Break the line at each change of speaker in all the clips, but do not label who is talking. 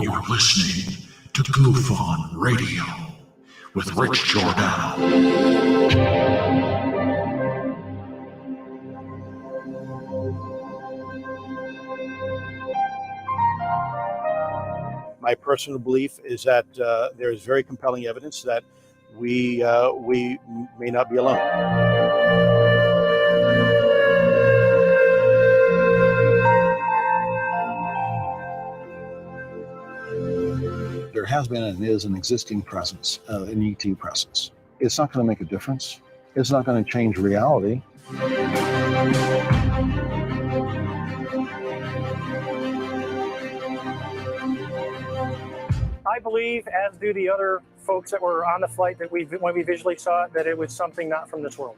You're listening to GUFON Radio with Rich Giordano.
My personal belief is that there is very compelling evidence that we may not be alone. There has been and is an existing presence, an ET presence. It's not going to make a difference. It's not going to change reality.
I believe, as do the other folks that were on the flight, that when we visually saw it, that it was something not from this world.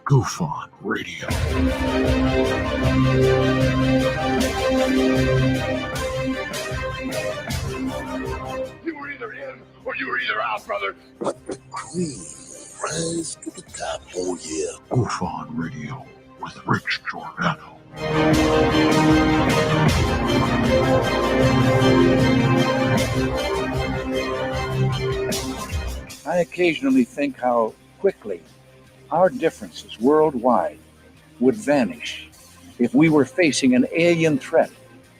GUFON Radio.
You were either in or you were either out, brother.
But the cream rise to the top, oh yeah.
GUFON Radio with Rich Giordano.
I occasionally think how quickly our differences worldwide would vanish if we were facing an alien threat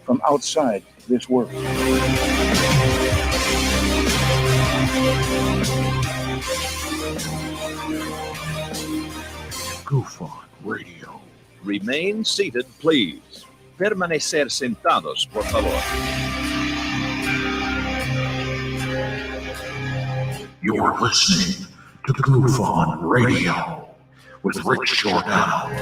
from outside this world.
GUFON Radio.
Remain seated, please. Permanecer sentados, por favor.
You're listening to GUFON Radio with Rich Giordano.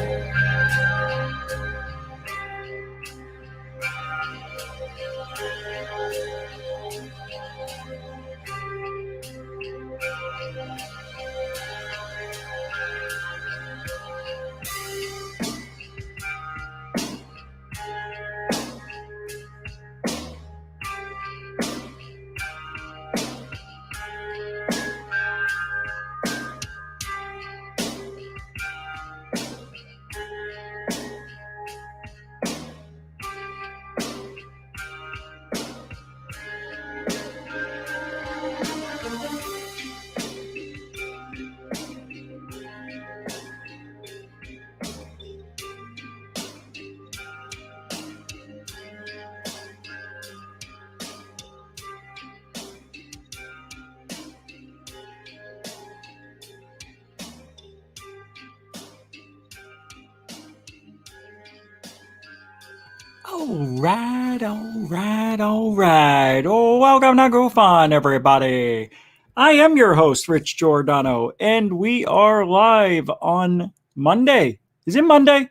All right. Oh, welcome to GUFON, everybody. I am your host, Rich Giordano, and we are live on Monday. Is it Monday?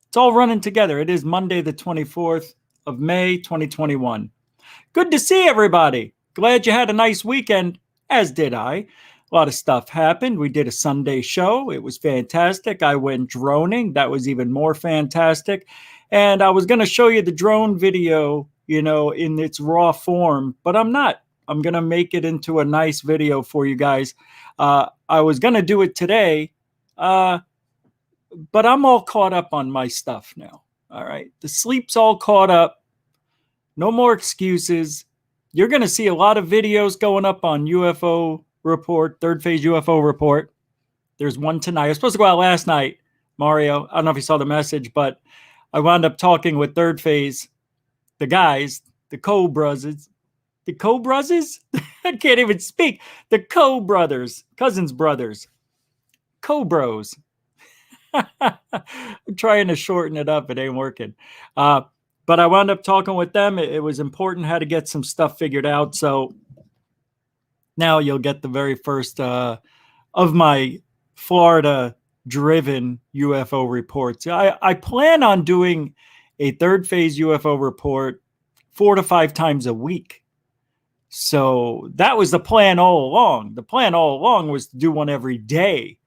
It's all running together. It is Monday, the 24th of May, 2021. Good to see everybody. Glad you had a nice weekend, as did I. A lot of stuff happened. We did a Sunday show. It was fantastic. I went droning. That was even more fantastic. And I was going to show you the drone video, in its raw form, but I'm not. I'm going to make it into a nice video for you guys. I was going to do it today, but I'm all caught up on my stuff now. All right. The sleep's all caught up. No more excuses. You're going to see a lot of videos going up on UFO Report, Third Phase UFO Report. There's one tonight. I was supposed to go out last night, Mario. I don't know if you saw the message, but I wound up talking with Third Phase, the guys, the Co-Brothers. The Co-Brothers? I can't even speak. The Co-Brothers, cousins brothers, Co-Bros. I'm trying to shorten it up. It ain't working. But I wound up talking with them. It was important how to get some stuff figured out. So now you'll get the very first of my Florida-driven UFO reports. I plan on doing a Third Phase UFO report 4 to 5 times a week. So that was the plan all along. The plan all along was to do one every day.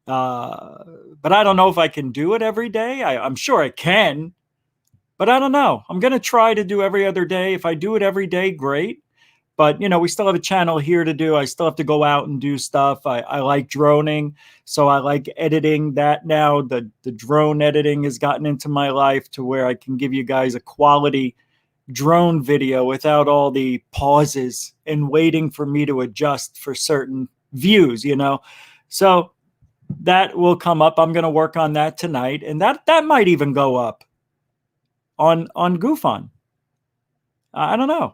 But I don't know if I can do it every day. I'm sure I can, but I don't know. I'm going to try to do every other day. If I do it every day, great. But, we still have a channel here to do. I still have to go out and do stuff. I like droning, so I like editing that now. The drone editing has gotten into my life to where I can give you guys a quality drone video without all the pauses and waiting for me to adjust for certain views, So that will come up. I'm going to work on that tonight, and that might even go up on GUFON. I don't know.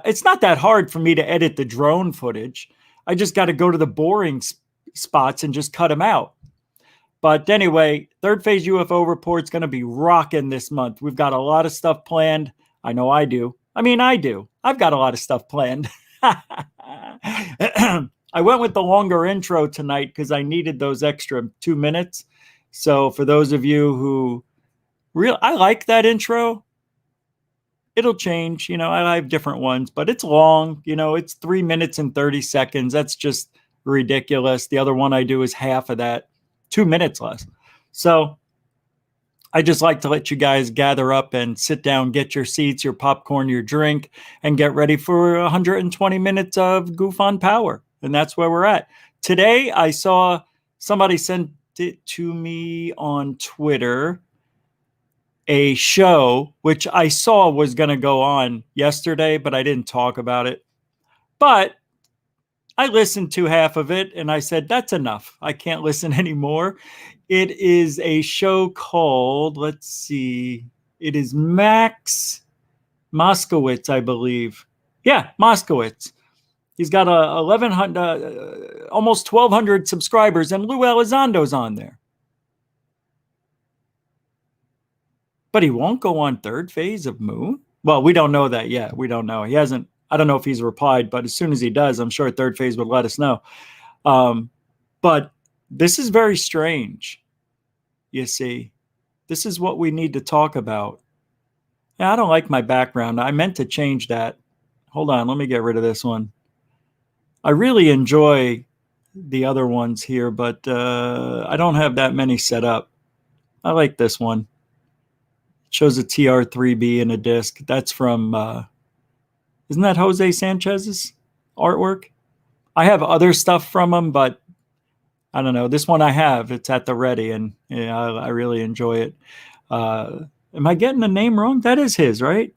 It's not that hard for me to edit the drone footage. I just got to go to the boring spots and just cut them out. But anyway, third phase UFO report's going to be rocking this month. We've got a lot of stuff planned. I know I do. I do. I've got a lot of stuff planned. I went with the longer intro tonight because I needed those extra 2 minutes. So for those of you who I like that intro. It'll change, I have different ones, but it's long, it's 3 minutes and 30 seconds. That's just ridiculous. The other one I do is half of that, 2 minutes less. So I just like to let you guys gather up and sit down, get your seats, your popcorn, your drink, and get ready for 120 minutes of GUFON power. And that's where we're at. Today, I saw somebody sent it to me on Twitter, a show which I saw was going to go on yesterday, but I didn't talk about it. But I listened to half of it and I said, that's enough. I can't listen anymore. It is a show called, let's see, it is Max Moskowitz, I believe. Yeah, Moskowitz. He's got 1,100, almost 1,200 subscribers, and Lou Elizondo's on there. But he won't go on third phase of Moon? Well, we don't know that yet. We don't know. He hasn't, I don't know if he's replied, but as soon as he does, I'm sure third phase would let us know. But this is very strange. You see, this is what we need to talk about. Yeah, I don't like my background. I meant to change that. Hold on, let me get rid of this one. I really enjoy the other ones here, but I don't have that many set up. I like this one. Shows a TR3B in a disc. That's from, isn't that Jose Sanchez's artwork? I have other stuff from him, but I don't know. This one I have. It's at the ready, and I really enjoy it. Am I getting the name wrong? That is his, right?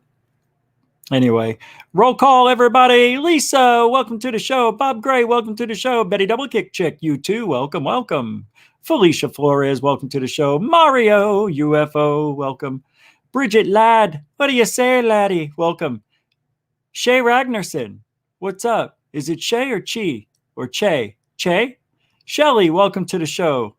Anyway, roll call, everybody. Lisa, welcome to the show. Bob Gray, welcome to the show. Betty Double Kick Chick, you too. Welcome, welcome. Felicia Flores, welcome to the show. Mario, UFO, welcome. Bridget Ladd, what do you say, laddie? Welcome. Shay Ragnarsson, what's up? Is it Shay or Chi? Or Che? Che? Shelly, welcome to the show.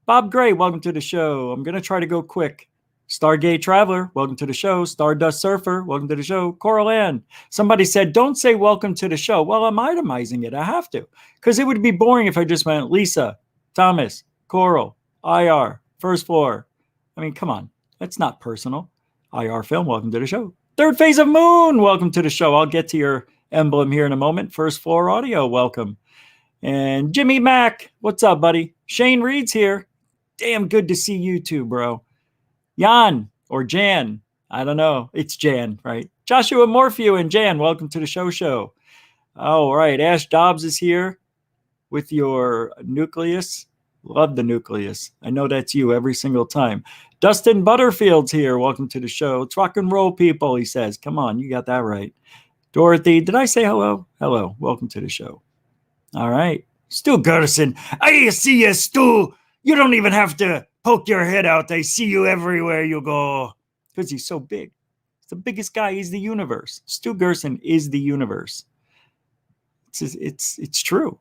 Bob Gray, welcome to the show. I'm going to try to go quick. Stargate Traveler, welcome to the show. Stardust Surfer, welcome to the show. Coral Ann, somebody said, don't say welcome to the show. Well, I'm itemizing it. I have to. Because it would be boring if I just went Lisa, Thomas, Coral, IR, First Floor. I mean, come on. That's not personal. IR Film, welcome to the show. Third Phase of Moon, welcome to the show. I'll get to your emblem here in a moment. First Floor Audio, welcome. And Jimmy Mack, what's up, buddy? Shane Reed's here. Damn good to see you too, bro. Jan or Jan, I don't know. It's Jan, right? Joshua Morphew and Jan, welcome to the show. All right, Ash Dobbs is here with your nucleus. Love the nucleus. I know that's you every single time. Dustin Butterfield's here. Welcome to the show. It's rock and roll, people, he says. Come on, you got that right. Dorothy, did I say hello? Hello. Welcome to the show. All right. Stu Gerson. I see you, Stu. You don't even have to poke your head out. I see you everywhere you go. Because he's so big. He's the biggest guy. He's the universe. Stu Gerson is the universe. It's true.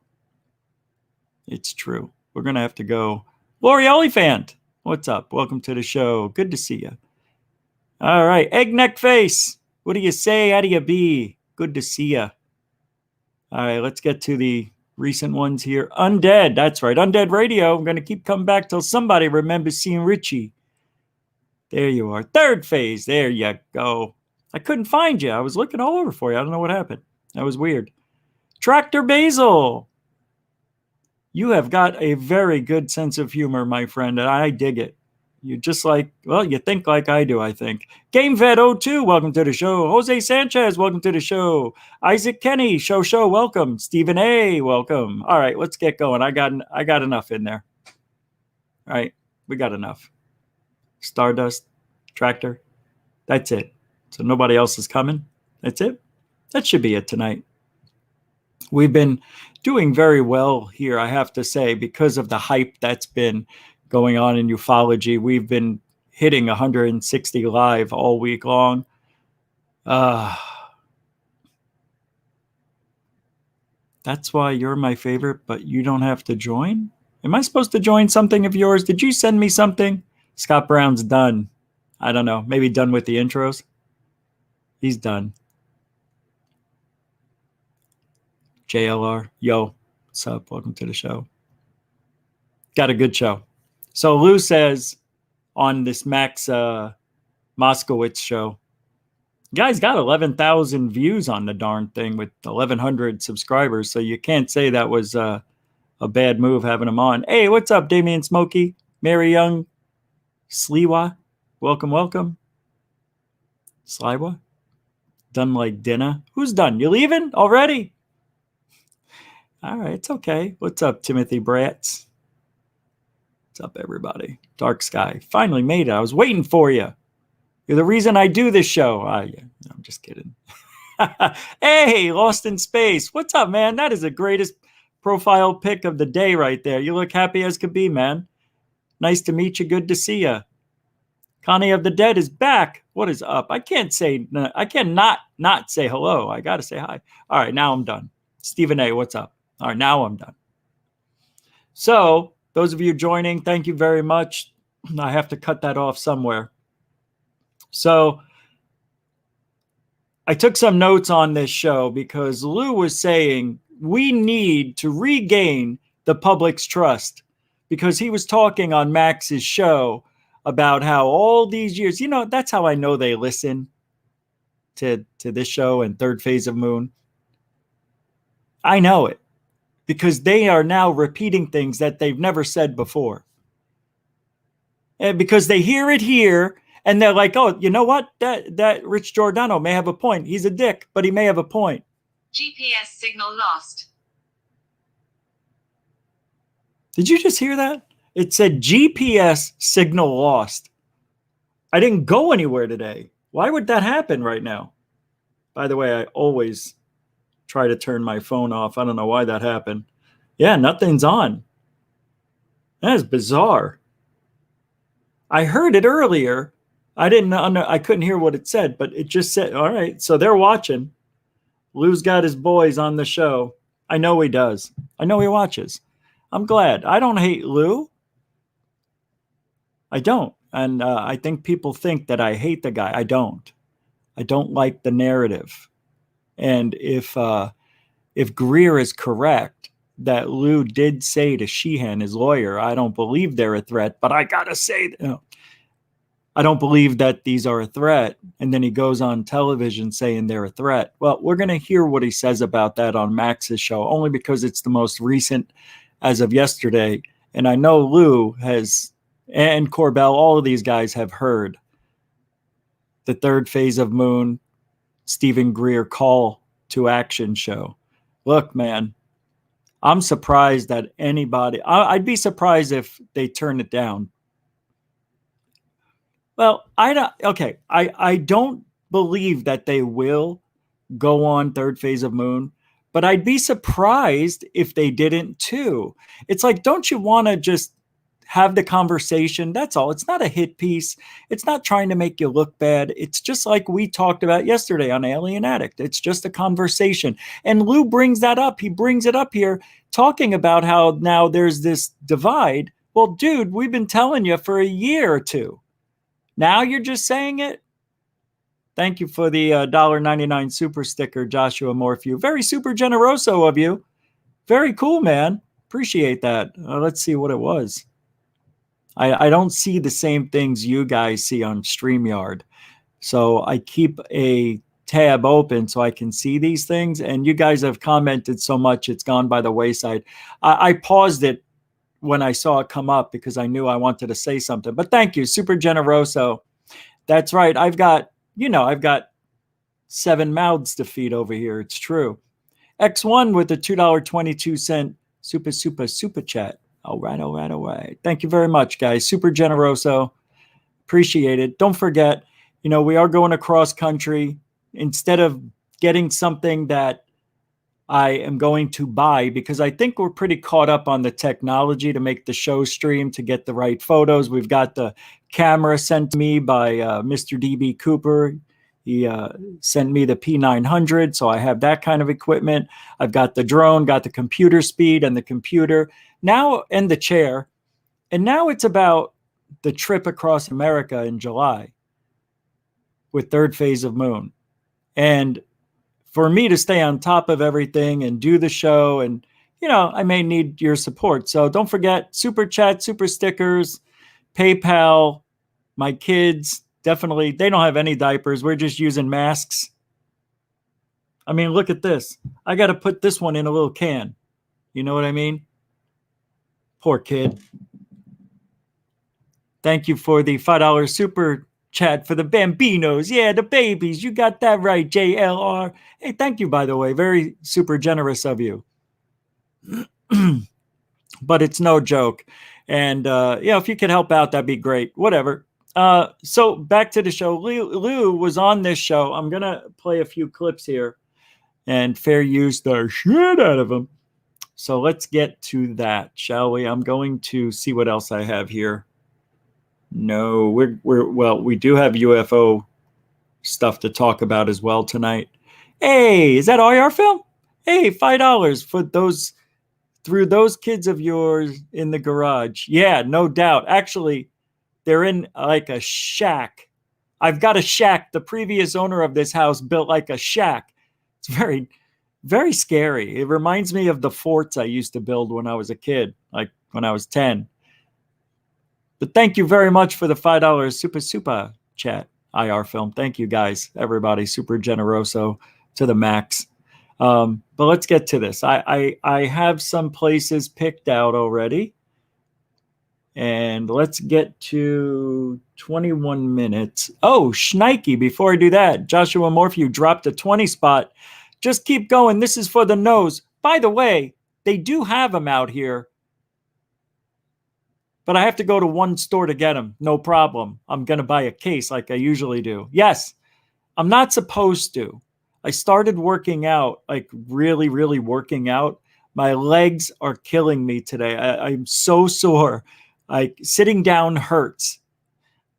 It's true. We're going to have to go. Lori Oliphant, what's up? Welcome to the show. Good to see you. All right. Egg Neck Face, what do you say? How do you be? Good to see you. All right. Let's get to the recent ones here. Undead. That's right. Undead Radio. I'm going to keep coming back till somebody remembers seeing Richie. There you are. Third Phase. There you go. I couldn't find you. I was looking all over for you. I don't know what happened. That was weird. Tractor Basil. You have got a very good sense of humor, my friend, and I dig it. You just like, well, you think like I do, I think. GameFed02, welcome to the show. Jose Sanchez, welcome to the show. Isaac Kenny, show, welcome. Stephen A, welcome. All right, let's get going. I got enough in there. All right, we got enough. Stardust, Tractor, that's it. So nobody else is coming. That's it. That should be it tonight. We've been doing very well here, I have to say, because of the hype that's been going on in ufology. We've been hitting 160 live all week long. That's why you're my favorite, but you don't have to join? Am I supposed to join something of yours? Did you send me something? Scott Brown's done. I don't know. Maybe done with the intros? He's done. JLR, yo, what's up? Welcome to the show. Got a good show. So Lou says on this Max Moskowitz show, guy's got 11,000 views on the darn thing with 1,100 subscribers. So you can't say that was a bad move having him on. Hey, what's up, Damian Smokey, Mary Young, Sliwa? Welcome. Sliwa? Done like dinner? Who's done? You leaving already? All right, it's okay. What's up, Timothy Bratz? What's up, everybody? Dark Sky. Finally made it. I was waiting for you. You're the reason I do this show. Yeah, no, I'm just kidding. Hey, Lost in Space. What's up, man? That is the greatest profile pic of the day right there. You look happy as could be, man. Nice to meet you. Good to see you. Connie of the Dead is back. What is up? I cannot not say hello. I got to say hi. All right, now I'm done. Stephen A, what's up? All right, now I'm done. So, those of you joining, thank you very much. I have to cut that off somewhere. So, I took some notes on this show because Lou was saying we need to regain the public's trust because he was talking on Max's show about how all these years, that's how I know they listen to this show and Third Phase of Moon. I know it because they are now repeating things that they've never said before. And because they hear it here and they're like, oh, you know what? That Rich Giordano may have a point. He's a dick, but he may have a point.
GPS signal lost.
Did you just hear that? It said GPS signal lost. I didn't go anywhere today. Why would that happen right now? By the way, I always try to turn my phone off. I don't know why that happened. Yeah, nothing's on. That is bizarre. I heard it earlier. I couldn't hear what it said, but it just said, all right, so they're watching. Lou's got his boys on the show. I know he does. I know he watches. I'm glad. I don't hate Lou. I don't. And I think people think that I hate the guy. I don't. I don't like the narrative. And if Greer is correct that Lou did say to Sheehan, his lawyer, I don't believe they're a threat, but I gotta say, I don't believe that these are a threat. And then he goes on television saying they're a threat. Well, we're going to hear what he says about that on Max's show, only because it's the most recent as of yesterday. And I know Lou has, and Corbell, all of these guys have heard the Third Phase of Moon, Stephen Greer call to action show. Look, man, I'm surprised that anybody, I'd be surprised if they turn it down. Well, I don't believe that they will go on Third Phase of Moon, but I'd be surprised if they didn't too. It's like, don't you want to just have the conversation? That's all. It's not a hit piece. It's not trying to make you look bad. It's just like we talked about yesterday on Alien Addict. It's just a conversation. And Lou brings that up. He brings it up here talking about how now there's this divide. Well, dude, we've been telling you for a year or two. Now you're just saying it? Thank you for the $1.99 super sticker, Joshua Morphew. Very super generoso of you. Very cool, man. Appreciate that. Let's see what it was. I don't see the same things you guys see on StreamYard. So I keep a tab open so I can see these things. And you guys have commented so much, it's gone by the wayside. I paused it when I saw it come up because I knew I wanted to say something. But thank you, Super Generoso. That's right. I've got 7 mouths to feed over here. It's true. X1 with the $2.22 super chat. All right. Thank you very much, guys. Super Generoso. Appreciate it. Don't forget, we are going across country. Instead of getting something that I am going to buy, because I think we're pretty caught up on the technology to make the show stream, to get the right photos. We've got the camera sent to me by Mr. DB Cooper. He sent me the P900, so I have that kind of equipment. I've got the drone, got the computer speed and the computer now, and the chair. And now it's about the trip across America in July with third phase of moon. And for me to stay on top of everything and do the show, and I may need your support. So don't forget, super chat, super stickers, PayPal. My kids, definitely, they don't have any diapers. We're just using masks. I mean, look at this. I got to put this one in a little can. You know what I mean? Poor kid. Thank you for the $5 super chat for the Bambinos. Yeah, the babies. You got that right, JLR. Hey, thank you, by the way. Very super generous of you. But it's no joke. And, if you could help out, that'd be great. Whatever. So back to the show. Lou was on this show. I'm going to play a few clips here and fair use the shit out of them. So let's get to that, shall we? I'm going to see what else I have here. No, we do have UFO stuff to talk about as well tonight. Hey, is that IR film? Hey, $5 for those kids of yours in the garage. Yeah, no doubt. Actually, they're in like a shack. I've got a shack. The previous owner of this house built like a shack. It's very, very scary. It reminds me of the forts I used to build when I was a kid, like when I was 10. But thank you very much for the $5 super chat, IR film. Thank you, guys, everybody. Super generoso to the max. But let's get to this. I have some places picked out already. And let's get to 21 minutes. Oh, Schneike, before I do that, Joshua Morphew dropped a 20 spot. Just keep going. This is for the nose. By the way, they do have them out here. But I have to go to one store to get them. No problem. I'm going to buy a case like I usually do. Yes, I'm not supposed to. I started working out, like really, really working out. My legs are killing me today. I'm so sore. Like sitting down hurts.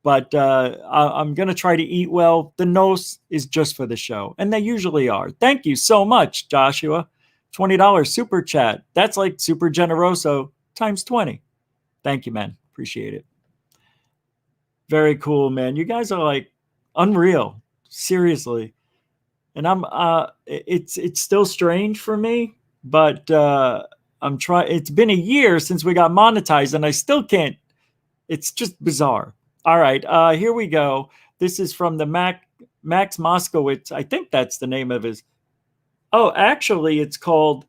But I'm going to try to eat well. The nose is just for the show. And they usually are. Thank you so much, Joshua. $20 super chat. That's like super generoso times 20. Thank you, man. Appreciate it. Very cool, man. You guys are like unreal. Seriously. And it's still strange for me, but I'm trying. It's been a year since we got monetized and I still can't. It's just bizarre. All right. Here we go. This is from the Max Moskowitz. I think that's the name of his. Oh, actually it's called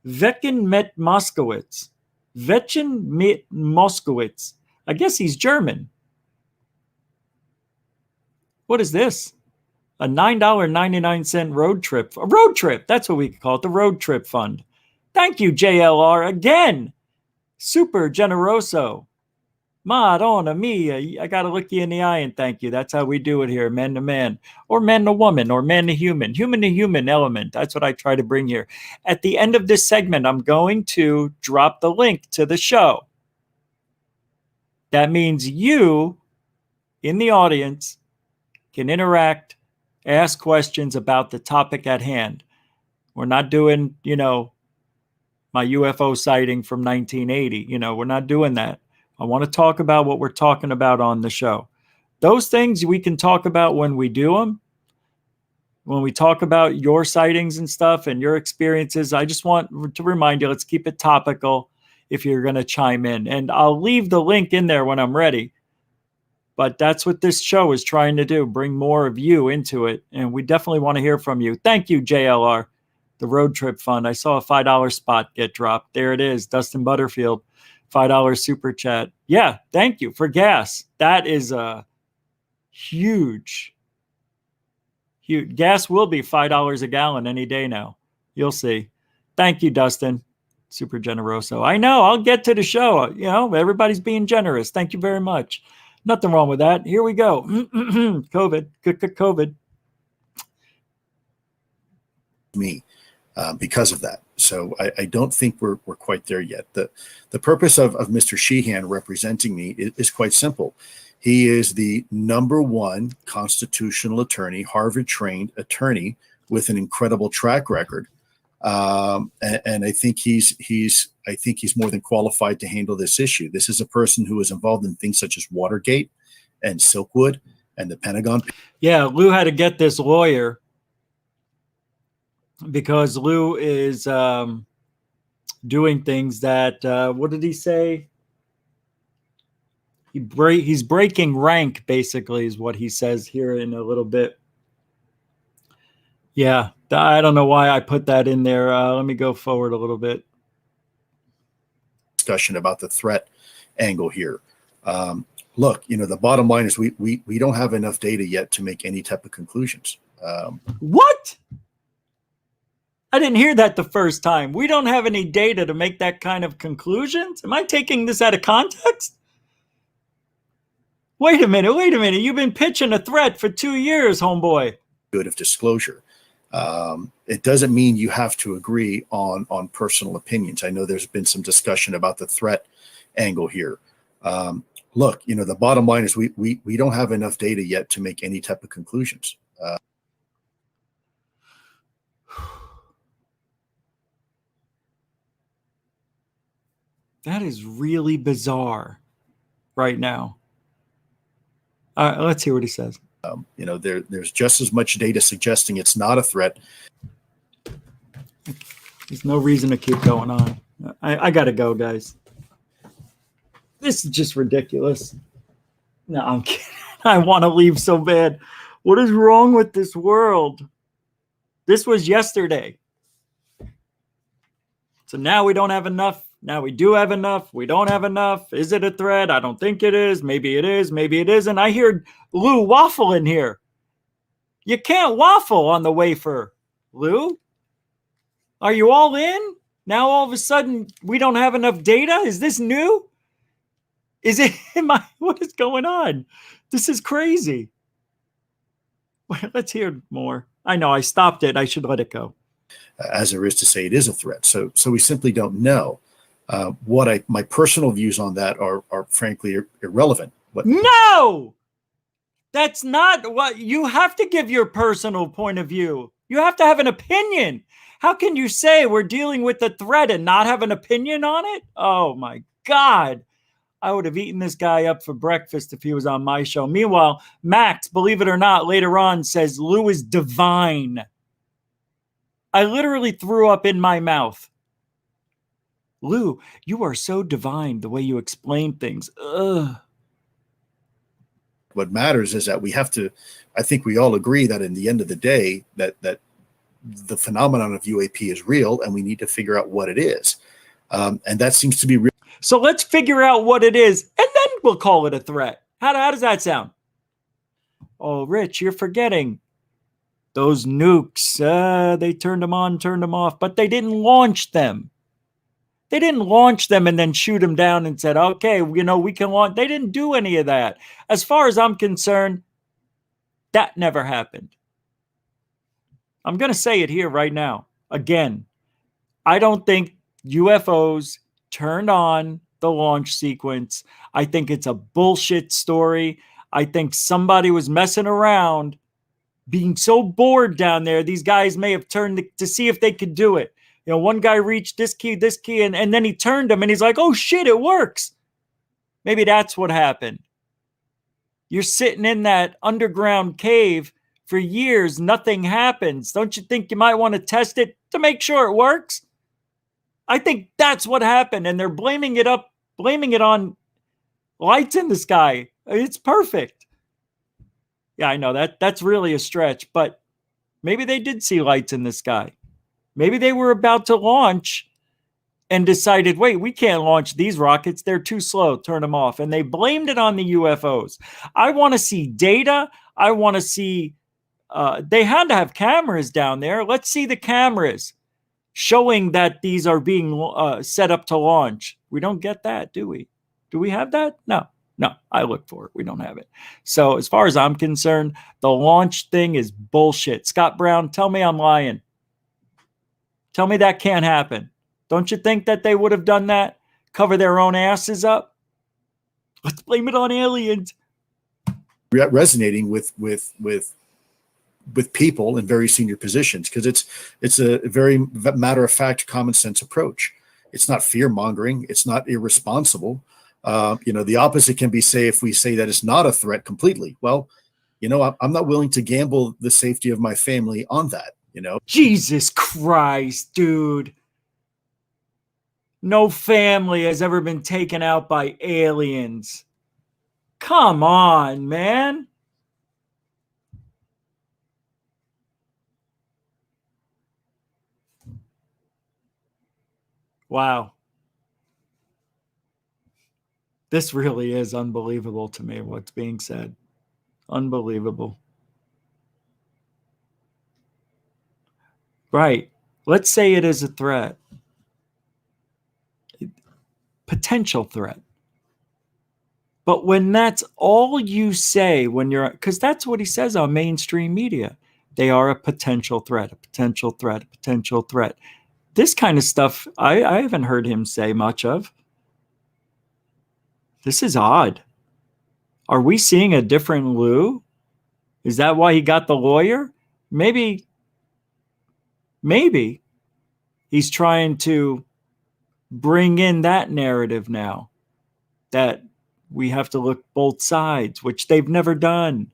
Vecken Met Moskowitz. Vecken Met Moskowitz. I guess he's German. What is this? A $9.99 road trip. A road trip. That's what we call it. The road trip fund. Thank you, JLR. Again. Super generoso. Madonna mia. I got to look you in the eye and thank you. That's how we do it here. Man to man. Or man to woman. Or man to human. Human to human element. That's what I try to bring here. At the end of this segment, I'm going to drop the link to the show. That means you in the audience can interact, ask questions about the topic at hand. We're not doing, my UFO sighting from 1980. We're not doing that. I want to talk about what we're talking about on the show. Those things we can talk about when we do them. When we talk about your sightings and stuff and your experiences, I just want to remind you, let's keep it topical if you're going to chime in. And I'll leave the link in there when I'm ready. But that's what this show is trying to do, bring more of you into it. And we definitely want to hear from you. Thank you, JLR, the Road Trip Fund. I saw a $5 spot get dropped. There it is, Dustin Butterfield. $5 super chat. Yeah, thank you for gas. That is a huge. Gas will be $5 a gallon any day now. You'll see. Thank you, Dustin. Super generoso. I know. I'll get to the show. You know, everybody's being generous. Thank you very much. Nothing wrong with that. Here we go. COVID.
Me because of that. So I don't think we're quite there yet. The purpose of Mr. Sheehan representing me is quite simple. He is the #1 constitutional attorney, Harvard-trained attorney with an incredible track record. And I think he's more than qualified to handle this issue. This is a person who is involved in things such as Watergate and Silkwood and the Pentagon.
Yeah, Lou had to get this lawyer because Lou is doing things that what did he say? He's breaking rank, basically, is what he says here in a little bit. Yeah, I don't know why I put that in there. Let me go forward a little bit.
Discussion about the threat angle here. Look, you know, the bottom line is we don't have enough data yet to make any type of conclusions.
What? I didn't hear that the first time. We don't have any data to make that kind of conclusions? Am I taking this out of context? Wait a minute. You've been pitching a threat for 2 years, homeboy.
Good of disclosure. It doesn't mean you have to agree on personal opinions. I know there's been some discussion about the threat angle here. Look, you know, the bottom line is we don't have enough data yet to make any type of conclusions.
That is really bizarre right now. Let's hear what he says.
You know, there's just as much data suggesting it's not a threat.
There's no reason to keep going on. I got to go, guys. This is just ridiculous. No, I'm kidding. I want to leave so bad. What is wrong with this world? This was yesterday. So now we don't have enough. Now we do have enough. We don't have enough. Is it a threat? I don't think it is. Maybe it is. Maybe it isn't. I hear Lou waffling here. You can't waffle on the wafer, Lou. Are you all in? Now all of a sudden we don't have enough data? Is this new? Is it? What is going on? This is crazy. Let's hear more. I know I stopped it. I should let it go.
As there is to say it is a threat. So we simply don't know. My personal views on that are frankly irrelevant.
No, that's not what you have to give your personal point of view. You have to have an opinion. How can you say we're dealing with a threat and not have an opinion on it? Oh my God. I would have eaten this guy up for breakfast if he was on my show. Meanwhile, Max, believe it or not, later on says Lou is divine. I literally threw up in my mouth. Lou, you are so divine the way you explain things. Ugh.
What matters is that we have to, I think we all agree that in the end of the day, that the phenomenon of UAP is real and we need to figure out what it is. And that seems to be real.
So let's figure out what it is and then we'll call it a threat. How does that sound? Oh, Rich, you're forgetting. Those nukes, they turned them on, turned them off, but they didn't launch them. They didn't launch them and then shoot them down and said, okay, you know, we can launch. They didn't do any of that. As far as I'm concerned, that never happened. I'm going to say it here right now. Again, I don't think UFOs turned on the launch sequence. I think it's a bullshit story. I think somebody was messing around, being so bored down there. These guys may have turned to see if they could do it. You know, one guy reached this key, and then he turned them and he's like, oh shit, it works. Maybe that's what happened. You're sitting in that underground cave for years, nothing happens. Don't you think you might want to test it to make sure it works? I think that's what happened. And they're blaming it on lights in the sky. It's perfect. Yeah, I know that's really a stretch, but maybe they did see lights in the sky. Maybe they were about to launch and decided, wait, we can't launch these rockets. They're too slow. Turn them off. And they blamed it on the UFOs. I want to see data. I want to see, they had to have cameras down there. Let's see the cameras showing that these are being set up to launch. We don't get that, do we? Do we have that? No. No, I look for it. We don't have it. So as far as I'm concerned, the launch thing is bullshit. Scott Brown, tell me I'm lying. Tell me that can't happen. Don't you think that they would have done that? Cover their own asses up? Let's blame it on aliens.
Resonating with people in very senior positions, because it's a very matter-of-fact, common sense approach. It's not fear-mongering. It's not irresponsible. The opposite can be say if we say that it's not a threat completely. Well, I'm not willing to gamble the safety of my family on that.
Jesus Christ, dude. No family has ever been taken out by aliens. Come on, man. Wow. This really is unbelievable to me, what's being said. Unbelievable. Right. Let's say it is a threat. Potential threat. But when that's all you say when you're, because that's what he says on mainstream media. They are a potential threat, a potential threat, a potential threat. This kind of stuff, I haven't heard him say much of. This is odd. Are we seeing a different Lou? Is that why he got the lawyer? Maybe he's trying to bring in that narrative now, that we have to look both sides, which they've never done.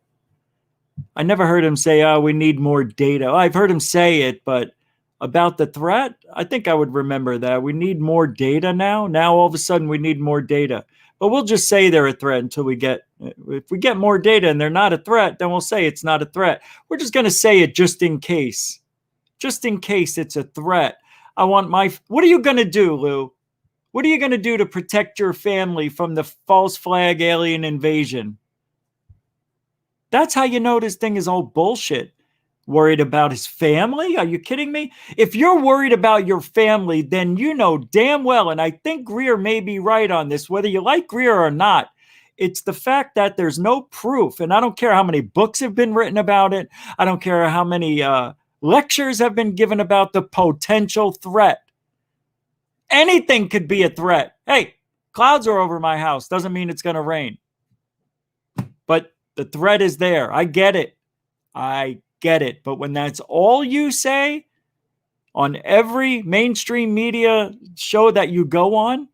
I never heard him say, we need more data. I've heard him say it, but about the threat, I think I would remember that. We need more data now. Now, all of a sudden, we need more data. But we'll just say they're a threat until if we get more data and they're not a threat, then we'll say it's not a threat. We're just going to say it just in case. Just in case it's a threat. What are you going to do, Lou? What are you going to do to protect your family from the false flag alien invasion? That's how you know this thing is all bullshit. Worried about his family? Are you kidding me? If you're worried about your family, then you know damn well, and I think Greer may be right on this, whether you like Greer or not, it's the fact that there's no proof, and I don't care how many books have been written about it. I don't care how many lectures have been given about the potential threat. Anything could be a threat. Hey, clouds are over my house. Doesn't mean it's going to rain. But the threat is there. I get it. But when that's all you say on every mainstream media show that you go on,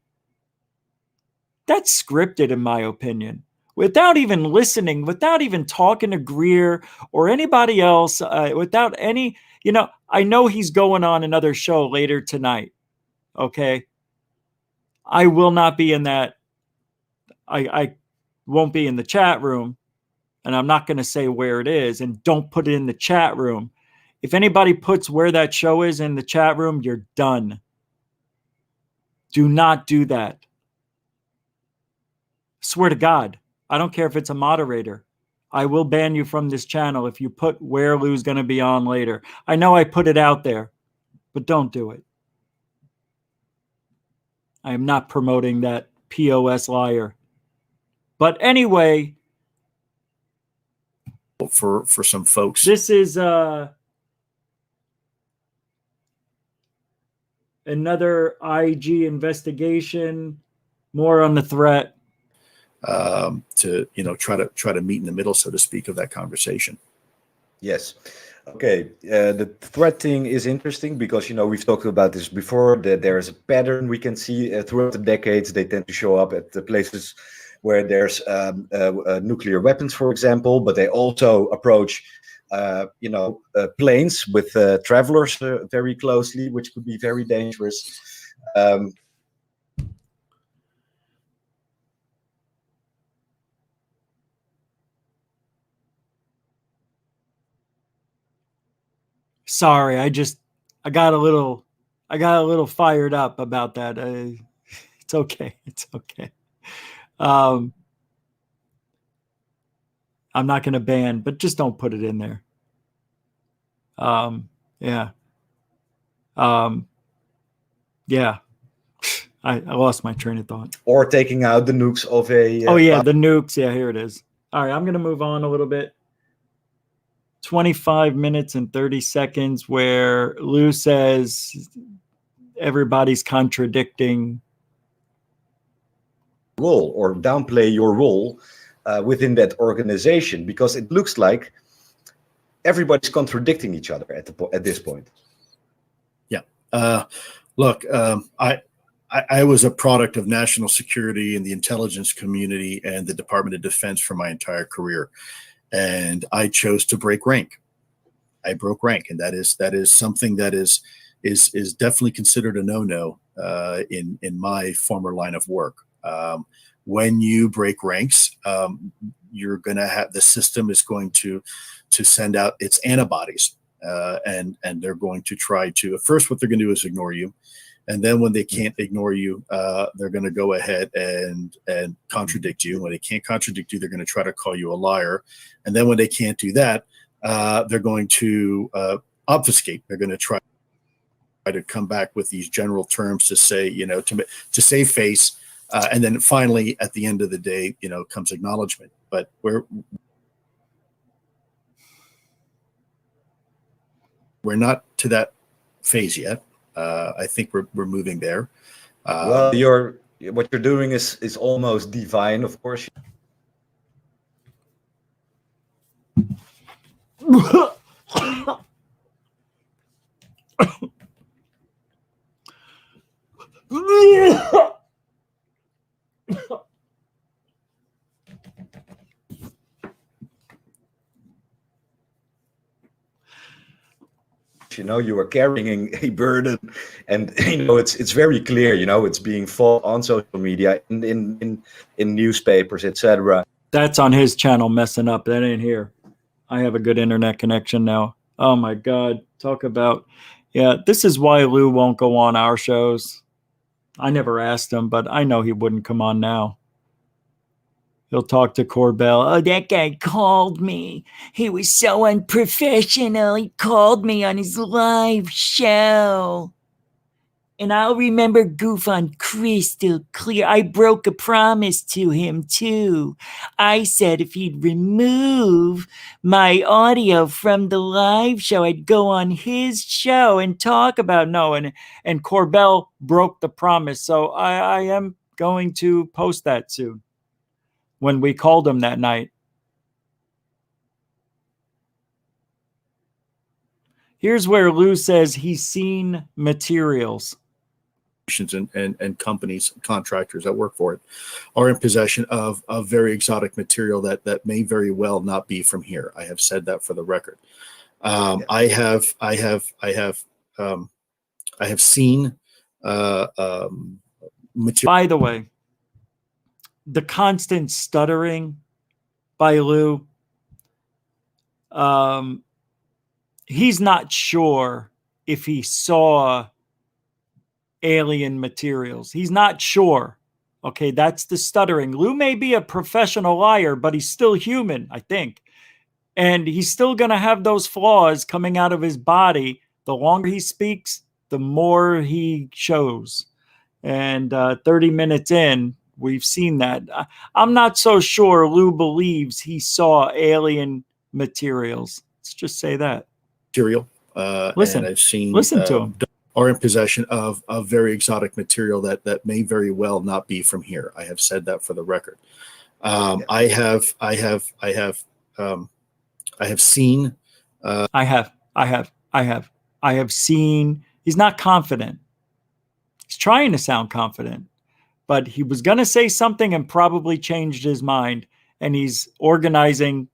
that's scripted, in my opinion. Without even listening, without even talking to Greer or anybody else, without any, I know he's going on another show later tonight. Okay. I will not be in that. I won't be in the chat room, and I'm not going to say where it is, and don't put it in the chat room. If anybody puts where that show is in the chat room, you're done. Do not do that. Swear to God, I don't care if it's a moderator. I will ban you from this channel if you put where Lou's going to be on later. I know I put it out there, but don't do it. I am not promoting that POS liar. But anyway,
for some folks,
this is another IG investigation, more on the threat.
To try to meet in the middle, so to speak, of that conversation.
Yes. Okay. The threat thing is interesting because, we've talked about this before, that there is a pattern we can see throughout the decades. They tend to show up at the places where there's nuclear weapons, for example, but they also approach, planes with travelers very closely, which could be very dangerous.
Sorry, I got a little I got a little fired up about that. It's okay. It's okay. I'm not going to ban, but just don't put it in there. Yeah. Yeah. I lost my train of thought.
Or taking out the nukes of a.
Oh, yeah, the nukes. Yeah, here it is. All right, I'm going to move on a little bit. 25 minutes and 30 seconds where Lou says everybody's contradicting.
Role or downplay your role within that organization, because it looks like everybody's contradicting each other at this point.
Yeah. Look, I was a product of national security and the intelligence community and the Department of Defense for my entire career. And I chose to break rank. I broke rank. And that is something that is definitely considered a no-no in my former line of work. When you break ranks, you're going to have, the system is going to send out its antibodies. And they're going to try to, at first what they're going to do is ignore you. And then when they can't ignore you, they're going to go ahead and contradict you. When they can't contradict you, they're going to try to call you a liar. And then when they can't do that, they're going to obfuscate. They're going to try to come back with these general terms to say, to save face. And then finally, at the end of the day, comes acknowledgement. But we're not to that phase yet. I think we're moving there.
Well, what you're doing is almost divine, of course. You are carrying a burden, and it's very clear. It's being fought on social media, in newspapers, etc.
That's on his channel messing up. That ain't here. I have a good internet connection now. Oh my God. Talk about, yeah, this is why Lou won't go on our shows. I never asked him, but I know he wouldn't come on now. He'll talk to Corbell. Oh, that guy called me. He was so unprofessional. He called me on his live show. And I'll remember GUFON crystal clear. I broke a promise to him, too. I said if he'd remove my audio from the live show, I'd go on his show and talk about and Corbell broke the promise. So I am going to post that soon when we called him that night. Here's where Lou says he's seen materials.
And companies, contractors that work for it, are in possession of very exotic material that may very well not be from here. I have said that for the record. I have seen material.
By the way, the constant stuttering by Lou, he's not sure if he saw alien materials. He's not sure. Okay, that's the stuttering. Lou may be a professional liar, but he's still human, I think. And he's still going to have those flaws coming out of his body. The longer he speaks, the more he shows. And 30 minutes in, we've seen that. I'm not so sure Lou believes he saw alien materials. Let's just say that.
Material.
Listen,
and I've seen,
listen to him.
Are in possession of very exotic material that may very well not be from here. I have said that for the record. I have seen. I have seen. He's not confident. He's trying to sound confident, but he was going to say something and probably changed his mind. And he's organizing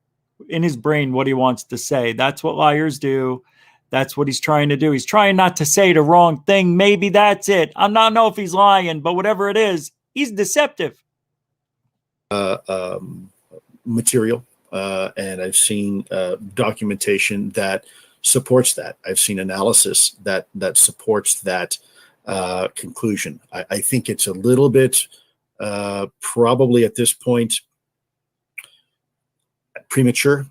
in his brain what he wants to say. That's what liars do. That's what he's trying to do. He's trying not to say the wrong thing. Maybe that's it. I'm not know if he's lying, but whatever it is, he's deceptive. Material, and I've seen documentation that supports that. I've seen analysis that supports that conclusion. I think it's a little bit probably at this point premature.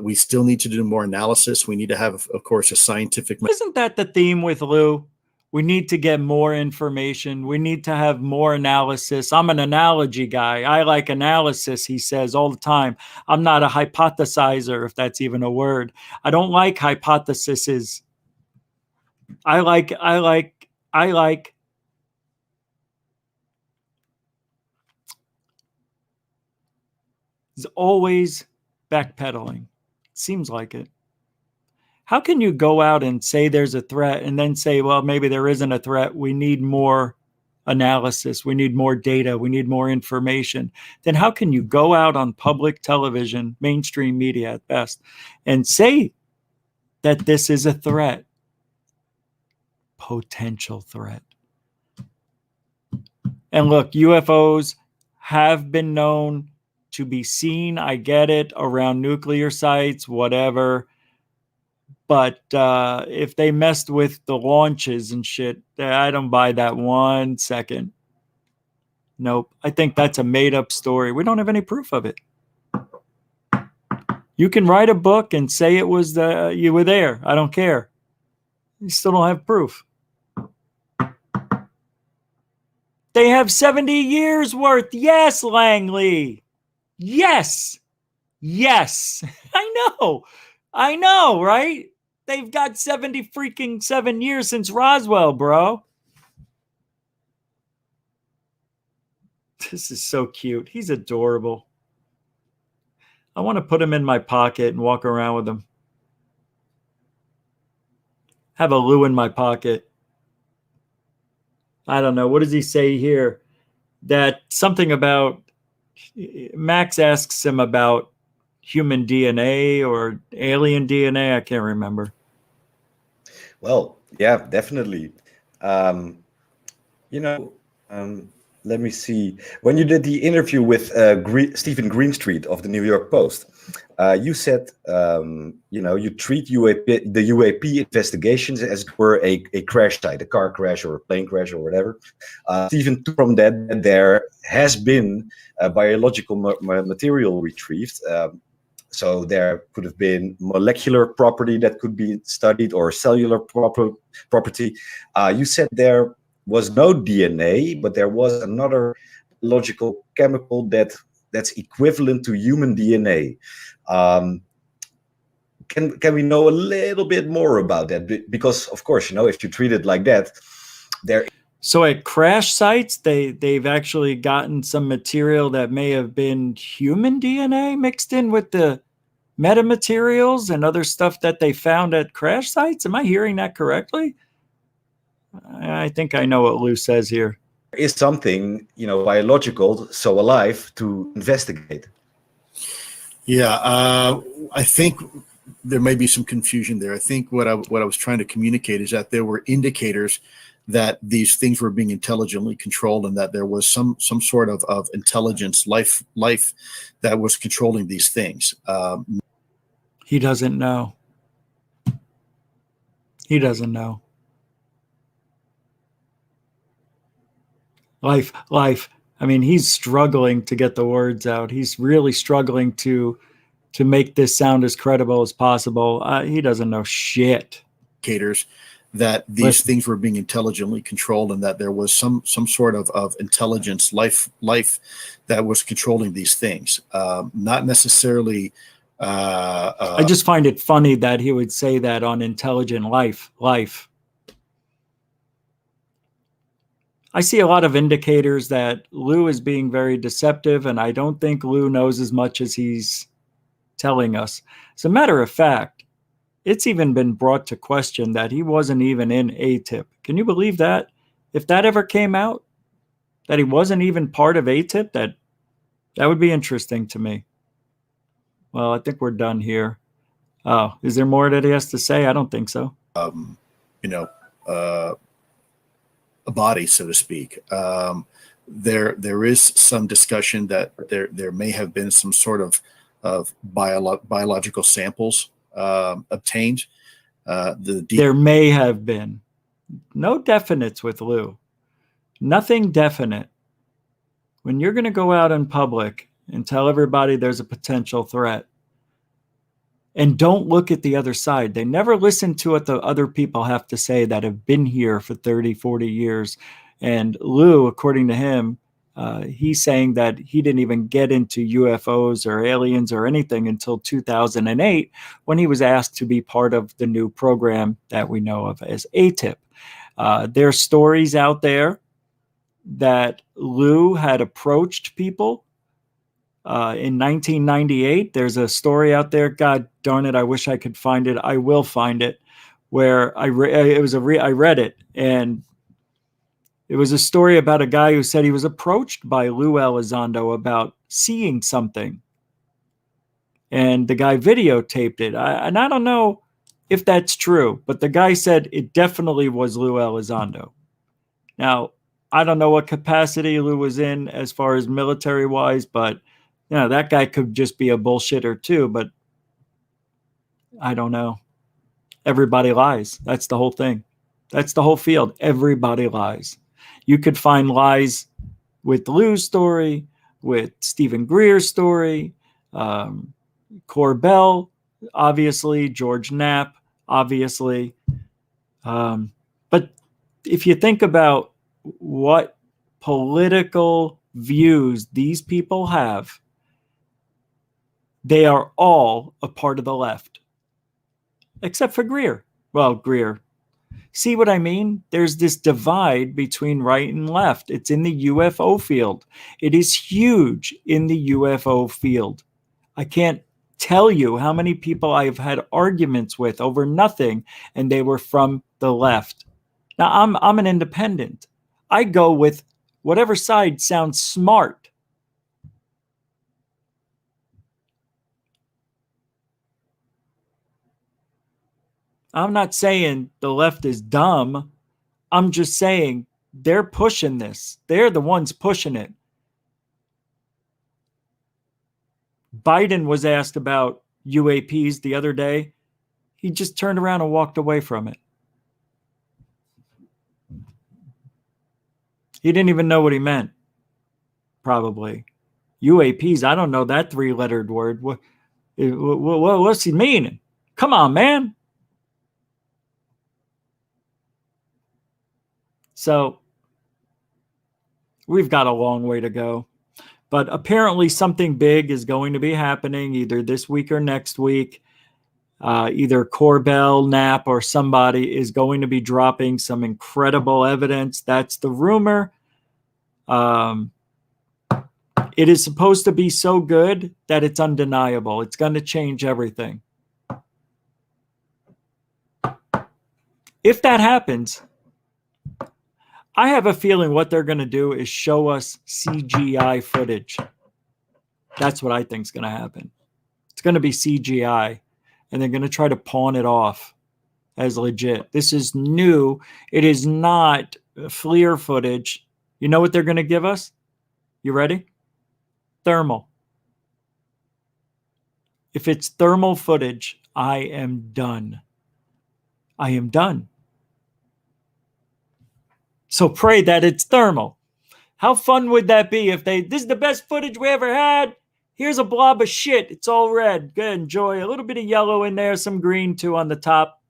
We still need to do more analysis. We need to have, of course, a scientific.
Isn't that the theme with Lou? We need to get more information. We need to have more analysis. I'm an analogy guy. I like analysis, he says all the time. I'm not a hypothesizer, if that's even a word. I don't like hypotheses. I like is always backpedaling. Seems like it. How can you go out and say there's a threat and then say, well, maybe there isn't a threat. We need more analysis. We need more data. We need more information. Then how can you go out on public television, mainstream media at best, and say that this is a threat? Potential threat. And look, UFOs have been known to be seen. I get it, around nuclear sites, whatever. But if they messed with the launches and shit, I don't buy that 1 second. Nope. I think that's a made-up story. We don't have any proof of it. You can write a book and say it was you were there. I don't care. You still don't have proof. They have 70 years worth. Yes, Langley. Yes. Yes. I know, right? They've got 70 freaking 7 years since Roswell, bro. This is so cute. He's adorable. I want to put him in my pocket and walk around with him. Have a Lou in my pocket. I don't know. What does he say here? That something about, Max asks him about human DNA or alien DNA. I can't remember.
Well, yeah, definitely. Let me see. When you did the interview with Stephen Greenstreet of the New York Post, you said, you treat the UAP investigations as it were a crash site, a car crash or a plane crash or whatever. Stephen, from that, there has been biological material retrieved. So there could have been molecular property that could be studied or cellular property. You said there was no DNA, but there was another logical chemical that's equivalent to human DNA. Can we know a little bit more about that? Because of course, if you treat it like that, there.
So at crash sites, they've actually gotten some material that may have been human DNA mixed in with the metamaterials and other stuff that they found at crash sites. Am I hearing that correctly? I think I know what Lou says here.
There is something, biological, so alive to investigate.
Yeah, I think there may be some confusion there. I think what I was trying to communicate is that there were indicators that these things were being intelligently controlled and that there was some sort of intelligence, life that was controlling these things.
He doesn't know. He doesn't know. Life. I mean, he's struggling to get the words out. He's really struggling to make this sound as credible as possible. He doesn't know shit.
Indicators that these things were being intelligently controlled and that there was some sort of intelligence, life that was controlling these things. Not necessarily.
I just find it funny that he would say that on Intelligent Life. I see a lot of indicators that Lou is being very deceptive, and I don't think Lou knows as much as he's telling us. As a matter of fact, it's even been brought to question that he wasn't even in AATIP. Can you believe that? If that ever came out, that he wasn't even part of AATIP, that would be interesting to me. Well, I think we're done here. Oh, is there more that he has to say? I don't think so.
A body, so to speak. There is some discussion that there may have been some sort of biological samples obtained.
There may have been. No definites with Lou. Nothing definite. When you're going to go out in public and tell everybody there's a potential threat, and don't look at the other side. They never listen to what the other people have to say that have been here for 30, 40 years. And Lou, according to him, he's saying that he didn't even get into UFOs or aliens or anything until 2008 when he was asked to be part of the new program that we know of as AATIP. There are stories out there that Lou had approached people in 1998. There's a story out there. God darn it! I wish I could find it. I will find it. Where I read it, and it was a story about a guy who said he was approached by Lou Elizondo about seeing something, and the guy videotaped it. And I don't know if that's true, but the guy said it definitely was Lou Elizondo. Now, I don't know what capacity Lou was in as far as military-wise, but that guy could just be a bullshitter too, but I don't know. Everybody lies. That's the whole thing. That's the whole field. Everybody lies. You could find lies with Lou's story, with Stephen Greer's story, Corbell, obviously, George Knapp, obviously. But if you think about what political views these people have, they are all a part of the left, except for Greer. Well, Greer. See what I mean? There's this divide between right and left. It's in the UFO field. It is huge in the UFO field. I can't tell you how many people I've had arguments with over nothing, and they were from the left. Now, I'm an independent. I go with whatever side sounds smart. I'm not saying the left is dumb. I'm just saying they're pushing this. They're the ones pushing it. Biden was asked about UAPs the other day. He just turned around and walked away from it. He didn't even know what he meant, probably. UAPs, I don't know that three-lettered word. What's he meaning? Come on, man. So we've got a long way to go. But apparently something big is going to be happening either this week or next week. Either Corbell, Knapp, or somebody is going to be dropping some incredible evidence. That's the rumor. It is supposed to be so good that it's undeniable. It's going to change everything. If that happens, I have a feeling what they're going to do is show us CGI footage. That's what I think is going to happen. It's going to be CGI, and they're going to try to pawn it off as legit. This is new. It is not FLIR footage. You know what they're going to give us? You ready? Thermal. If it's thermal footage, I am done. I am done. So pray that it's thermal. How fun would that be if this is the best footage we ever had? Here's a blob of shit. It's all red. Good, enjoy. A little bit of yellow in there, some green too on the top.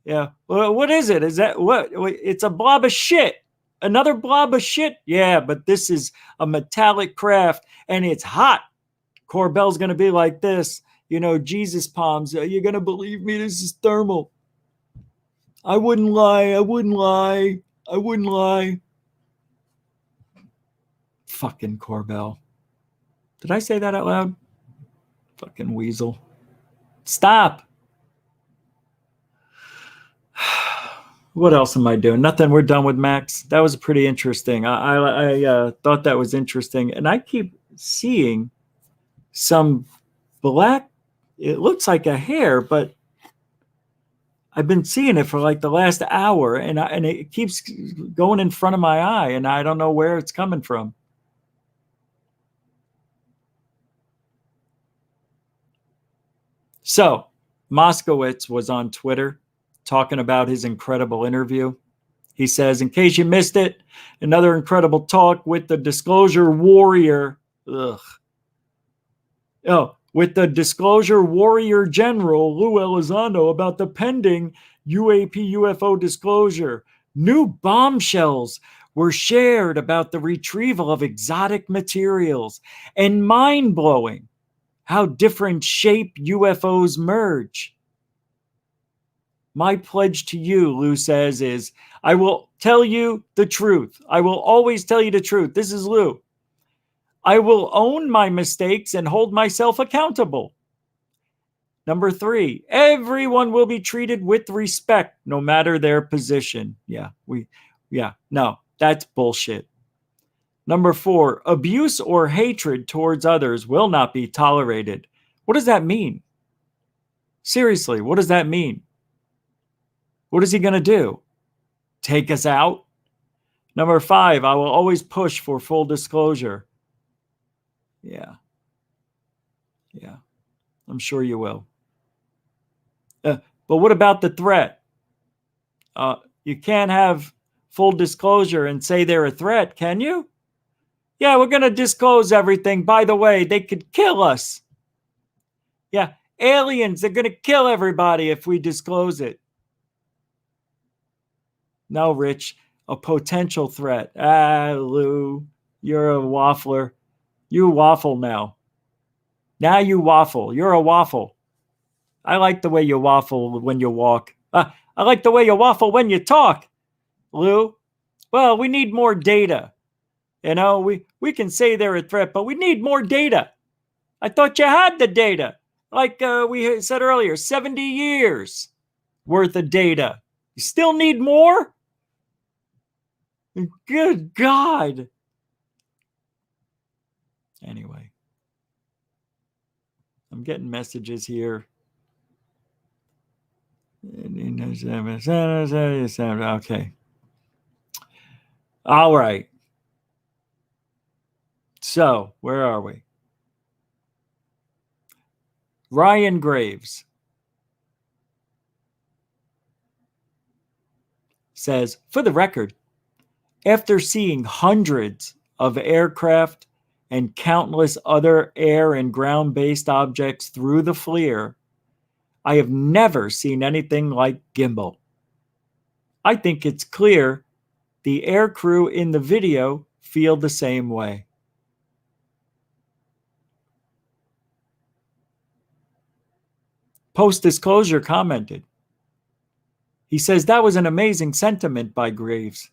Yeah. Well, what is it? Is that what? It's a blob of shit. Another blob of shit? Yeah, but this is a metallic craft and it's hot. Corbell's going to be like this. Jesus palms. You're going to believe me? This is thermal. I wouldn't lie. I wouldn't lie. I wouldn't lie. Fucking Corbell. Did I say that out loud? Fucking weasel. Stop. What else am I doing? Nothing. We're done with Max. That was pretty interesting. I thought that was interesting. And I keep seeing some black, it looks like a hair, but I've been seeing it for like the last hour, and it keeps going in front of my eye, and I don't know where it's coming from. So Moskowitz was on Twitter talking about his incredible interview. He says, in case you missed it, another incredible talk with the disclosure warrior. With the disclosure warrior general, Lou Elizondo, about the pending UAP UFO disclosure. New bombshells were shared about the retrieval of exotic materials, and mind-blowing how different shape UFOs merge. My pledge to you, Lou says, is I will tell you the truth. I will always tell you the truth. This is Lou. I will own my mistakes and hold myself accountable. Number 3, everyone will be treated with respect, no matter their position. No, that's bullshit. Number 4, abuse or hatred towards others will not be tolerated. What does that mean? Seriously, what does that mean? What is he going to do? Take us out? Number 5, I will always push for full disclosure. Yeah, I'm sure you will. But what about the threat? You can't have full disclosure and say they're a threat, can you? Yeah, we're going to disclose everything. By the way, they could kill us. Yeah, aliens, they're going to kill everybody if we disclose it. No, Rich, a potential threat. Lou, you're a waffler. You waffle now. Now you waffle. You're a waffle. I like the way you waffle when you walk. I like the way you waffle when you talk, Lou. Well, we need more data. You know, we can say they're a threat, but we need more data. I thought you had the data. Like we said earlier, 70 years worth of data. You still need more? Good God. Anyway, I'm getting messages here. Okay. All right. So, where are we? Ryan Graves says, for the record, after seeing hundreds of aircraft and countless other air and ground-based objects through the FLIR, I have never seen anything like gimbal. I think it's clear the air crew in the video feel the same way. Post-disclosure commented. He says that was an amazing sentiment by Graves.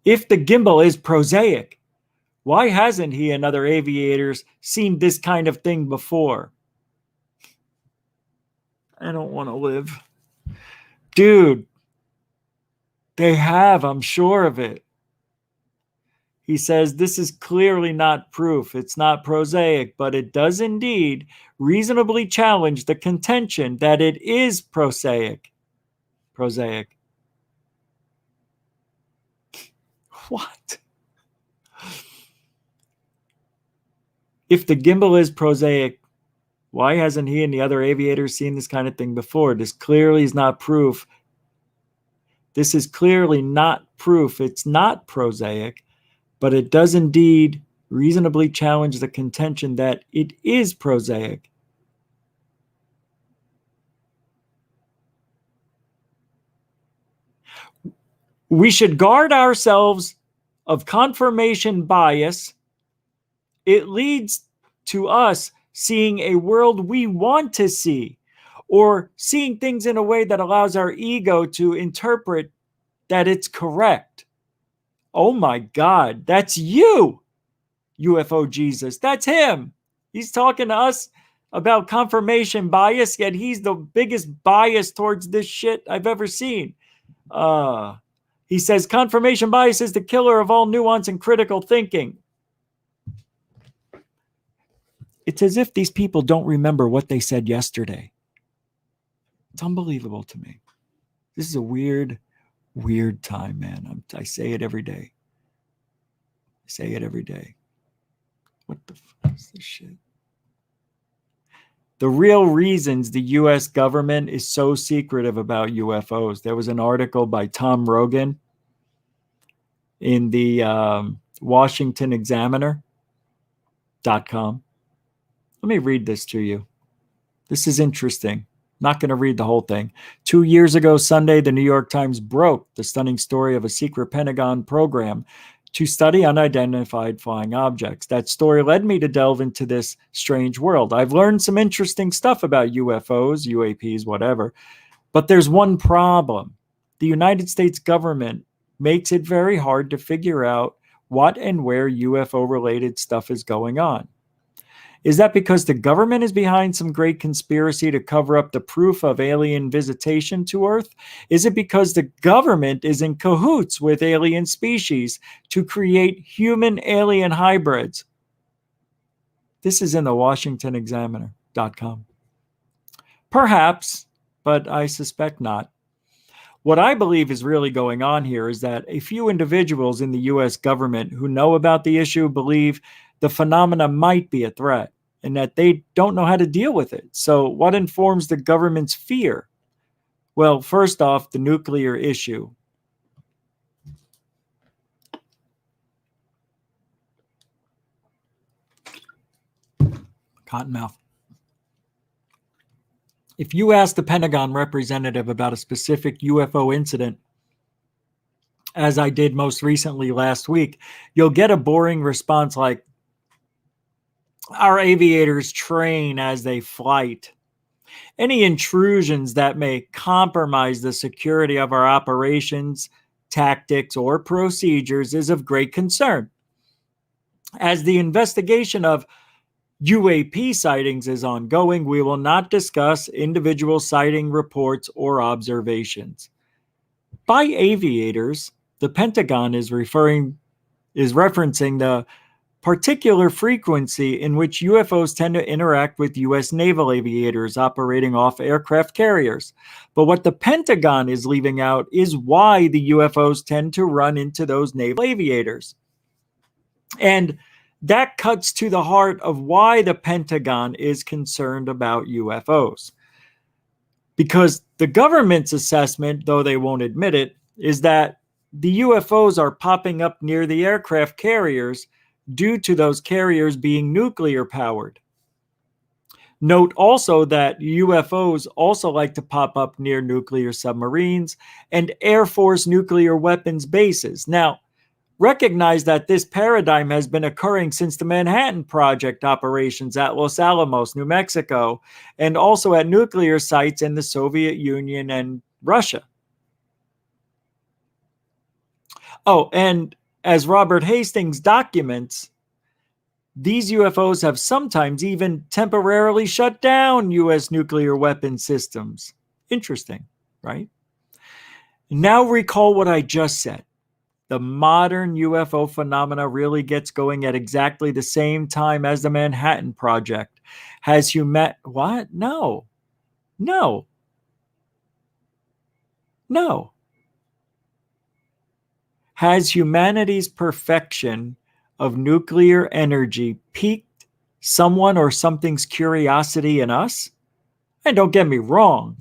If the gimbal is prosaic, why hasn't he and other aviators seen this kind of thing before? I don't want to live. Dude, they have, I'm sure of it. He says this is clearly not proof. It's not prosaic, but it does indeed reasonably challenge the contention that it is prosaic. What? If the gimbal is prosaic, why hasn't he and the other aviators seen this kind of thing before? This clearly is not proof. This is clearly not proof. It's not prosaic, but it does indeed reasonably challenge the contention that it is prosaic. We should guard ourselves of confirmation bias. It leads to us seeing a world we want to see, or seeing things in a way that allows our ego to interpret that it's correct. Oh my God, that's you, UFO Jesus. That's him. He's talking to us about confirmation bias, yet he's the biggest bias towards this shit I've ever seen. He says confirmation bias is the killer of all nuance and critical thinking. It's as if these people don't remember what they said yesterday. It's unbelievable to me. This is a weird, weird time, man. I say it every day. What the fuck is this shit? the real reasons the U.S. government is so secretive about UFOs. There was an article by Tom Rogan in the Washington Examiner.com. Let me read this to you. This is interesting. Not going to read the whole thing. 2 years ago Sunday, the New York Times broke the stunning story of a secret Pentagon program to study unidentified flying objects. That story led me to delve into this strange world. I've learned some interesting stuff about UFOs, UAPs, whatever, but there's one problem. The United States government makes it very hard to figure out what and where UFO-related stuff is going on. Is that because the government is behind some great conspiracy to cover up the proof of alien visitation to Earth? Is it because the government is in cahoots with alien species to create human-alien hybrids? This is in the WashingtonExaminer.com. Perhaps, but I suspect not. What I believe is really going on here is that a few individuals in the U.S. government who know about the issue believe the phenomena might be a threat and that they don't know how to deal with it. So what informs the government's fear? Well, first off, the nuclear issue. Cottonmouth. If you ask the Pentagon representative about a specific UFO incident, as I did most recently last week, you'll get a boring response like, our aviators train as they flight. Any intrusions that may compromise the security of our operations, tactics, or procedures is of great concern. As the investigation of UAP sightings is ongoing, we will not discuss individual sighting reports or observations. By aviators, the Pentagon is referencing the particular frequency in which UFOs tend to interact with U.S. naval aviators operating off aircraft carriers. But what the Pentagon is leaving out is why the UFOs tend to run into those naval aviators. And that cuts to the heart of why the Pentagon is concerned about UFOs. Because the government's assessment, though they won't admit it, is that the UFOs are popping up near the aircraft carriers due to those carriers being nuclear powered. Note also that UFOs also like to pop up near nuclear submarines and Air Force nuclear weapons bases. Now, recognize that this paradigm has been occurring since the Manhattan Project operations at Los Alamos, New Mexico, and also at nuclear sites in the Soviet Union and Russia. Oh, and as Robert Hastings documents, these UFOs have sometimes even temporarily shut down U.S. nuclear weapon systems. Interesting, right? Now recall what I just said. The modern UFO phenomena really gets going at exactly the same time as the Manhattan Project. Has what? No. Has humanity's perfection of nuclear energy piqued someone or something's curiosity in us? And don't get me wrong,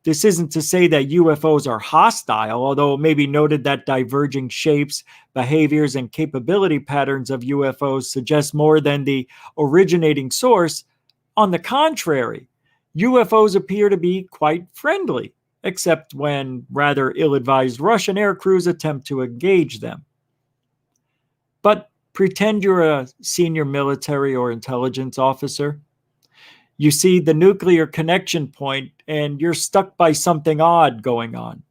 this isn't to say that UFOs are hostile, although it may be noted that diverging shapes, behaviors, and capability patterns of UFOs suggest more than the originating source. On the contrary, UFOs appear to be quite friendly, except when rather ill-advised Russian air crews attempt to engage them. But pretend you're a senior military or intelligence officer. You see the nuclear connection point and you're stuck by something odd going on.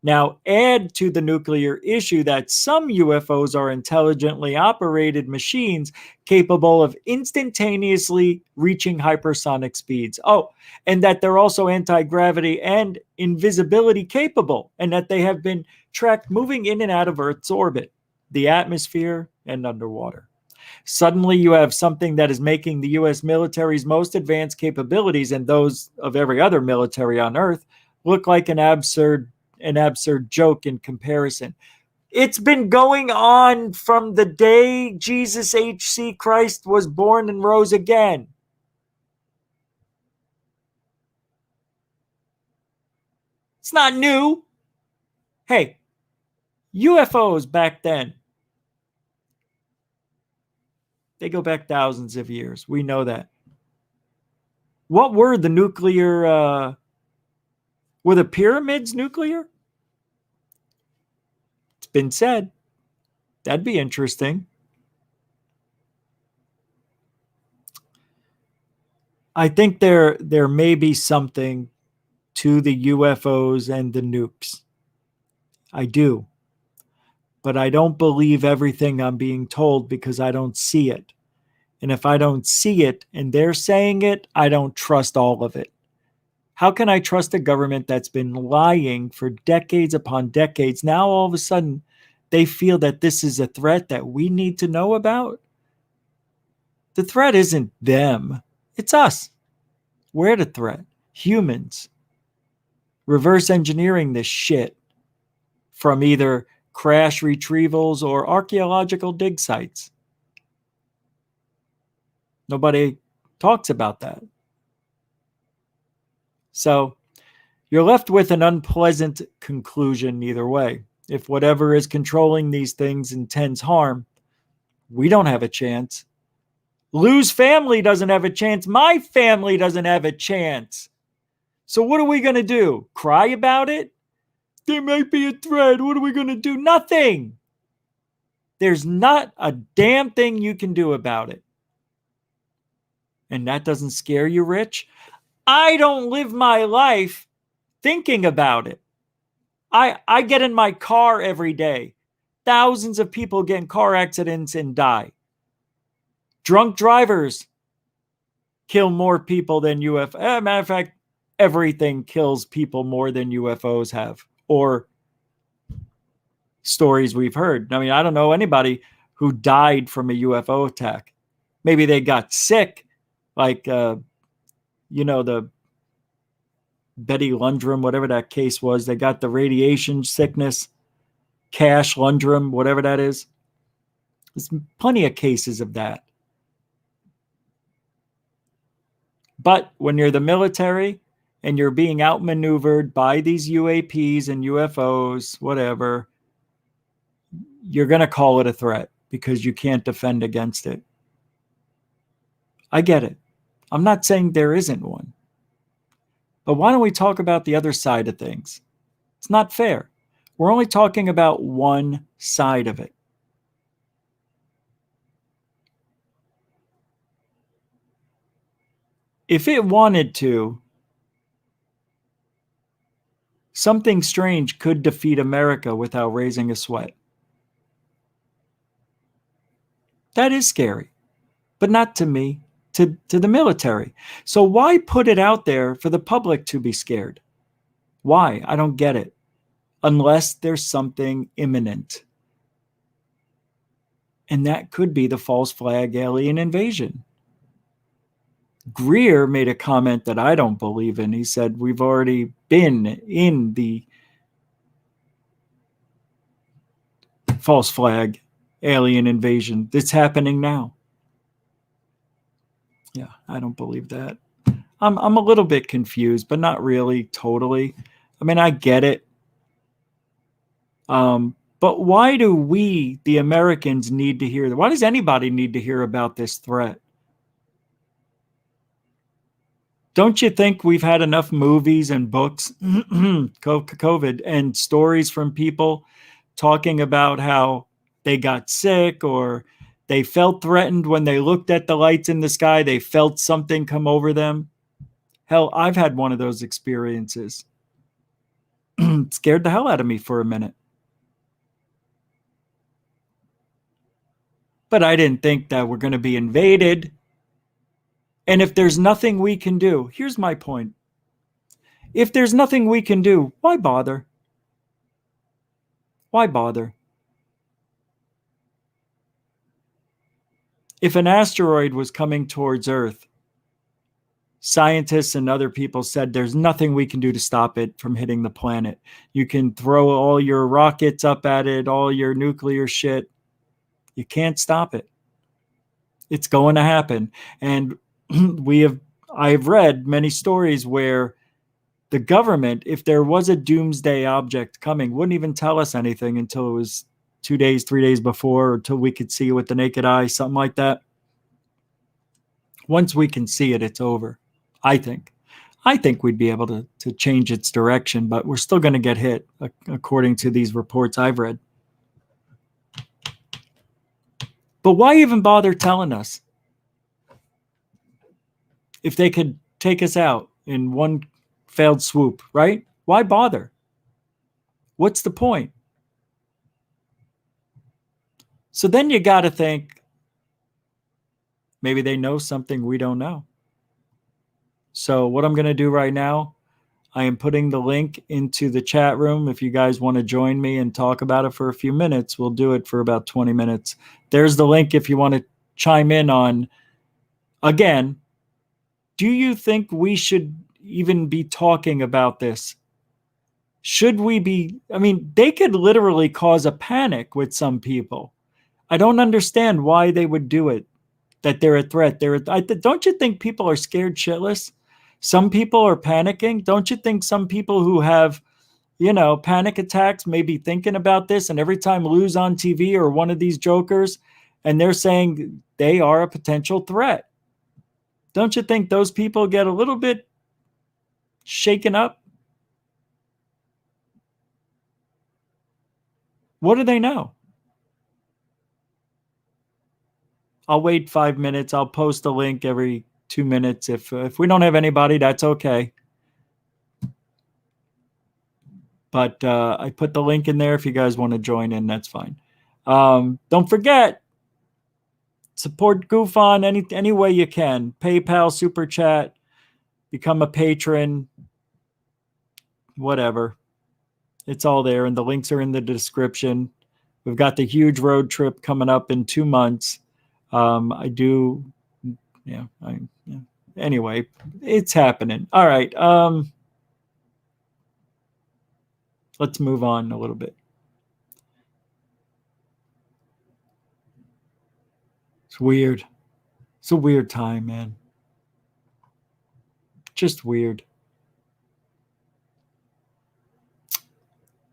Now add to the nuclear issue that some UFOs are intelligently operated machines capable of instantaneously reaching hypersonic speeds. Oh, and that they're also anti-gravity and invisibility capable, and that they have been tracked moving in and out of Earth's orbit, the atmosphere, and underwater. Suddenly you have something that is making the U.S. military's most advanced capabilities and those of every other military on Earth look like an absurd joke in comparison. It's been going on from the day Jesus H.C. Christ was born and rose again. It's not new. Hey, UFOs back then, they go back thousands of years. We know that. What were the nuclear, were the pyramids nuclear? It's been said. That'd be interesting. I think there may be something to the UFOs and the nukes. I do. But I don't believe everything I'm being told because I don't see it. And if I don't see it and they're saying it, I don't trust all of it. How can I trust a government that's been lying for decades upon decades? Now all of a sudden they feel that this is a threat that we need to know about? The threat isn't them. It's us. We're the threat. Humans. Reverse engineering this shit from either crash retrievals or archaeological dig sites. Nobody talks about that. So you're left with an unpleasant conclusion either way. If whatever is controlling these things intends harm, we don't have a chance. Lou's family doesn't have a chance. My family doesn't have a chance. So what are we going to do? Cry about it? There might be a threat. What are we going to do? Nothing. There's not a damn thing you can do about it. And that doesn't scare you, Rich? I don't live my life thinking about it. I get in my car every day. Thousands of people get in car accidents and die. Drunk drivers kill more people than UFOs. Matter of fact, everything kills people more than UFOs have, or stories we've heard. I mean, I don't know anybody who died from a UFO attack. Maybe they got sick, like, the Betty Lundrum, whatever that case was. They got the radiation sickness, Cash Lundrum, whatever that is. There's plenty of cases of that. But when you're the military and you're being outmaneuvered by these UAPs and UFOs, whatever, you're going to call it a threat because you can't defend against it. I get it. I'm not saying there isn't one. But why don't we talk about the other side of things? It's not fair. We're only talking about one side of it. If it wanted to, something strange could defeat America without raising a sweat. That is scary, but not to me, to the military. So why put it out there for the public to be scared? Why? I don't get it. Unless there's something imminent. And that could be the false flag alien invasion. Greer made a comment that I don't believe in. He said, we've already been in the false flag alien invasion that's happening now. Yeah, I don't believe that. I'm a little bit confused, but not really totally. I mean, I get it. But why do we, the Americans, need to hear that? Why does anybody need to hear about this threat? Don't you think we've had enough movies and books, COVID, and stories from people talking about how they got sick or they felt threatened when they looked at the lights in the sky, they felt something come over them? Hell, I've had one of those experiences. It scared the hell out of me for a minute. But I didn't think that we're going to be invaded. And if there's nothing we can do, here's my point. If there's nothing we can do, why bother? Why bother? If an asteroid was coming towards Earth, scientists and other people said there's nothing we can do to stop it from hitting the planet. You can throw all your rockets up at it, all your nuclear shit. You can't stop it. It's going to happen. And I've read many stories where the government, if there was a doomsday object coming, wouldn't even tell us anything until it was 2 days, 3 days before, or until we could see it with the naked eye, something like that. Once we can see it, it's over, I think. I think we'd be able to change its direction, but we're still going to get hit, according to these reports I've read. But why even bother telling us if they could take us out in one failed swoop, right? Why bother? What's the point? So then you got to think maybe they know something we don't know. So what I'm going to do right now, I am putting the link into the chat room. If you guys want to join me and talk about it for a few minutes, we'll do it for about 20 minutes. There's the link if you want to chime in on, again, do you think we should even be talking about this? Should we be, I mean, they could literally cause a panic with some people. I don't understand why they would do it, that they're a threat. Don't you think people are scared shitless? Some people are panicking. Don't you think some people who have, panic attacks may be thinking about this, and every time Lou's on TV or one of these jokers, and they're saying they are a potential threat? Don't you think those people get a little bit shaken up? What do they know? I'll wait 5 minutes. I'll post a link every 2 minutes. If we don't have anybody, that's okay. But I put the link in there. If you guys want to join in, that's fine. Don't forget, support GUFON any way you can. PayPal, Super Chat, become a patron, whatever. It's all there, and the links are in the description. We've got the huge road trip coming up in 2 months. Anyway, it's happening. All right. Let's move on a little bit. It's weird. It's a weird time, man. Just weird.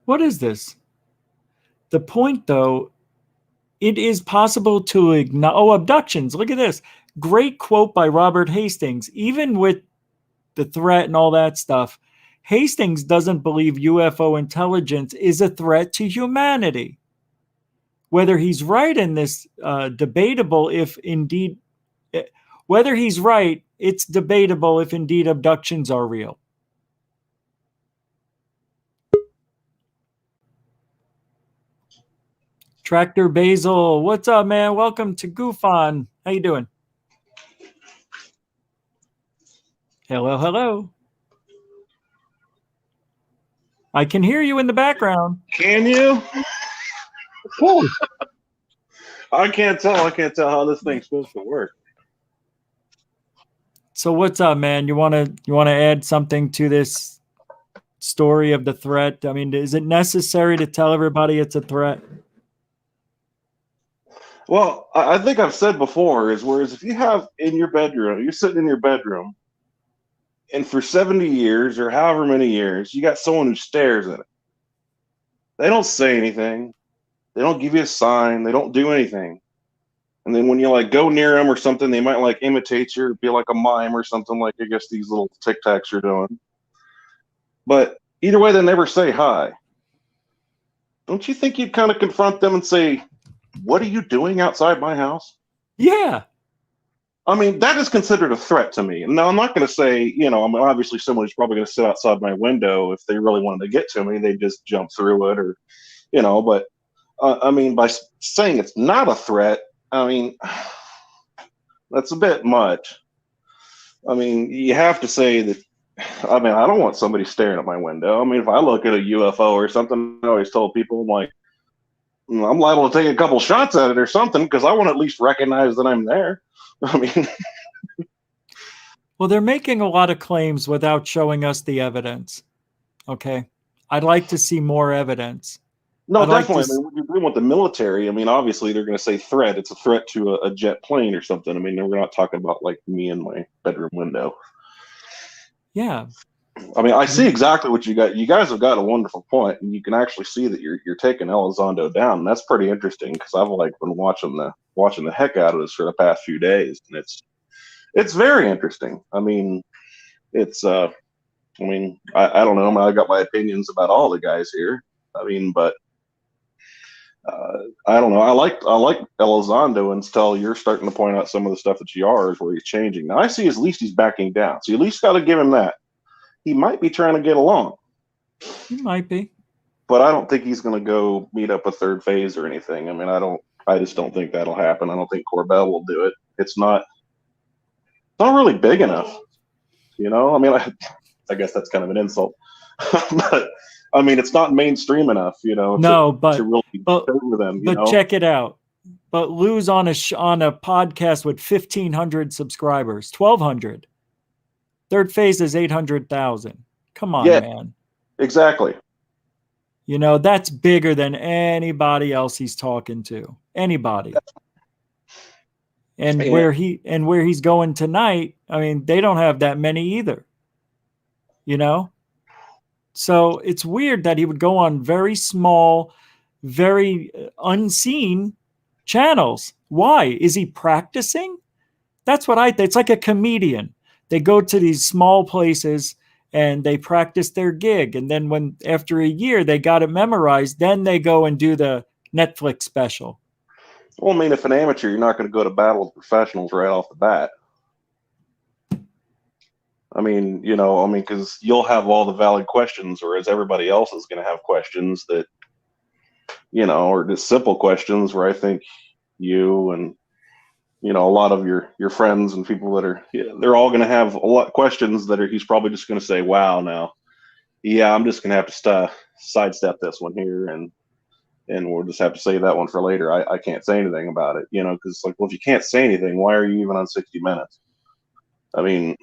What is this? The point, though, it is possible to ignore. Oh, abductions. Look at this. Great quote by Robert Hastings. Even with the threat and all that stuff, Hastings doesn't believe UFO intelligence is a threat to humanity. Whether he's right in this, debatable if indeed, whether he's right, it's debatable if indeed abductions are real. Tractor Basil, what's up, man? Welcome to GUFON. How you doing? Hello, hello. I can hear you in the background.
Can you?
Of course.
I can't tell. I can't tell how this thing's supposed to work.
So what's up, man? You wanna add something to this story of the threat? I mean, is it necessary to tell everybody it's a threat?
Well, I think I've said before whereas if you have in your bedroom, you're sitting in your bedroom, and for 70 years or however many years, you got someone who stares at it. They don't say anything. They don't give you a sign. They don't do anything. And then when you go near them or something, they might imitate you or be like a mime or something like I guess these little Tic Tacs are doing. But either way, they never say hi. Don't you think you'd kind of confront them and say, what are you doing outside my house?
Yeah.
I mean, that is considered a threat to me. Now, I'm not going to say, I'm obviously somebody's probably going to sit outside my window. If they really wanted to get to me, they just jump through it or, but I mean, by saying it's not a threat, I mean, that's a bit much. I mean, you have to say that, I mean, I don't want somebody staring at my window. I mean, if I look at a UFO or something, I always told people, I'm liable to take a couple shots at it or something because I want to at least recognize that I'm there. I mean,
well, they're making a lot of claims without showing us the evidence. Okay. I'd like to see more evidence.
No, definitely. I mean, when you're dealing with the military, I mean, obviously they're going to say threat. It's a threat to a jet plane or something. I mean, we're not talking about me in my bedroom window.
Yeah.
I mean, I see exactly what you got. You guys have got a wonderful point, and you can actually see that you're taking Elizondo down. And that's pretty interesting because I've been watching the heck out of this for the past few days, and it's very interesting. I mean, I don't know. I mean, I got my opinions about all the guys here. I mean, but I don't know. I like Elizondo until you're starting to point out some of the stuff that you are is where he's changing. Now I see at least he's backing down, so you at least got to give him that. He might be trying to get along.
He might be, but
I don't think he's going to go meet up a third phase or anything. I mean, I just don't think that'll happen. I don't think Corbell will do it. It's not really big enough. You know, I mean, I guess that's kind of an insult, but I mean, it's not mainstream enough, you know. To really over them.
But check it out. But Lou's on a podcast with 1,500 subscribers, 1,200. Third phase is 800,000. Come on, man.
Exactly.
You know, that's bigger than anybody else he's talking to. Anybody. And where he's going tonight, I mean, they don't have that many either. You know? So it's weird that he would go on very small, very unseen channels. Why? Is he practicing? That's what I think. It's like a comedian. They go to these small places and they practice their gig. And then after a year they got it memorized, then they go and do the Netflix special.
Well, I mean, if an amateur, you're not going to go to battle with professionals right off the bat. I mean, you know, because you'll have all the valid questions, whereas everybody else is going to have questions that, you know, or just simple questions where I think you and, you know, a lot of your friends and people that they're all going to have a lot of questions that he's probably just going to say, wow, now, yeah, I'm just going to have to sidestep this one here and we'll just have to save that one for later. I can't say anything about it, you know, because like, well, if you can't say anything, why are you even on 60 Minutes? I mean,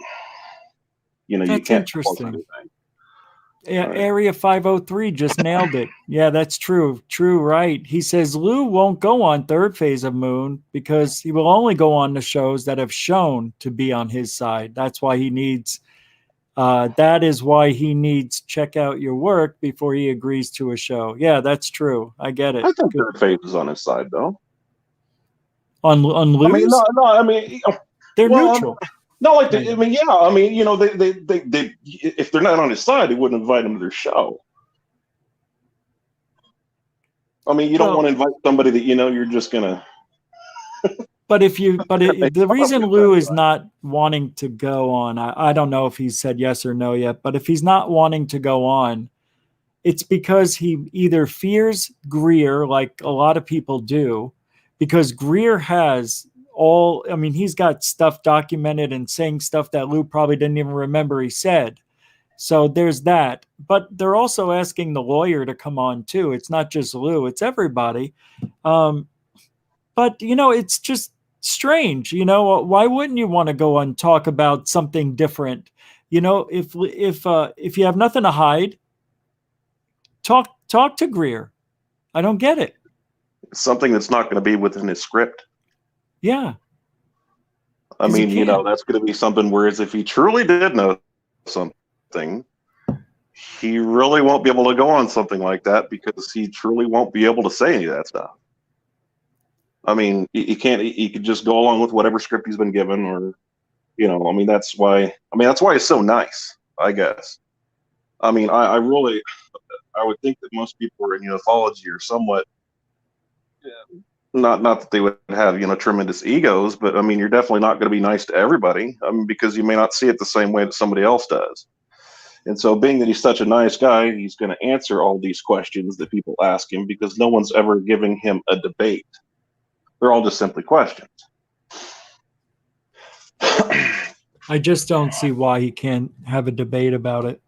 you know,
that's
you can't.
Interesting. Yeah, Area 503 just nailed it. Yeah, that's true. True, right. He says Lou won't go on third phase of Moon because he will only go on the shows that have shown to be on his side. That's why he needs. That is why he needs check out your work before he agrees to a show. Yeah, that's true. I get it.
I think third phase is on his side though.
On Lou's?
I mean, no. I mean,
they're neutral.
Not like I mean, yeah. I mean, you know, they if they're not on his side, they wouldn't invite him to their show. I mean, you don't want to invite somebody that you know you're just gonna.
The reason Lou is not wanting to go on, I don't know if he's said yes or no yet. But if he's not wanting to go on, it's because he either fears Greer, like a lot of people do, because Greer has. He's got stuff documented and saying stuff that Lou probably didn't even remember he said. So there's that. But they're also asking the lawyer to come on too. It's not just Lou, it's everybody. But, you know, it's just strange. You know, why wouldn't you want to go and talk about something different? You know, if you have nothing to hide, talk to Greer. I don't get it.
Something that's not going to be within his script.
Yeah.
I mean, you know, that's going to be something, whereas if he truly did know something, he really won't be able to go on something like that because he truly won't be able to say any of that stuff. I mean, he can't, he could just go along with whatever script he's been given or, you know, I mean, that's why it's so nice, I guess. I mean, I would think that most people in ufology are somewhat, not that they would have, you know, tremendous egos, but I mean, you're definitely not going to be nice to everybody. I mean, because you may not see it the same way that somebody else does. And so being that he's such a nice guy, he's going to answer all these questions that people ask him because no one's ever giving him a debate. They're all just simply questions.
I just don't see why he can't have a debate about it.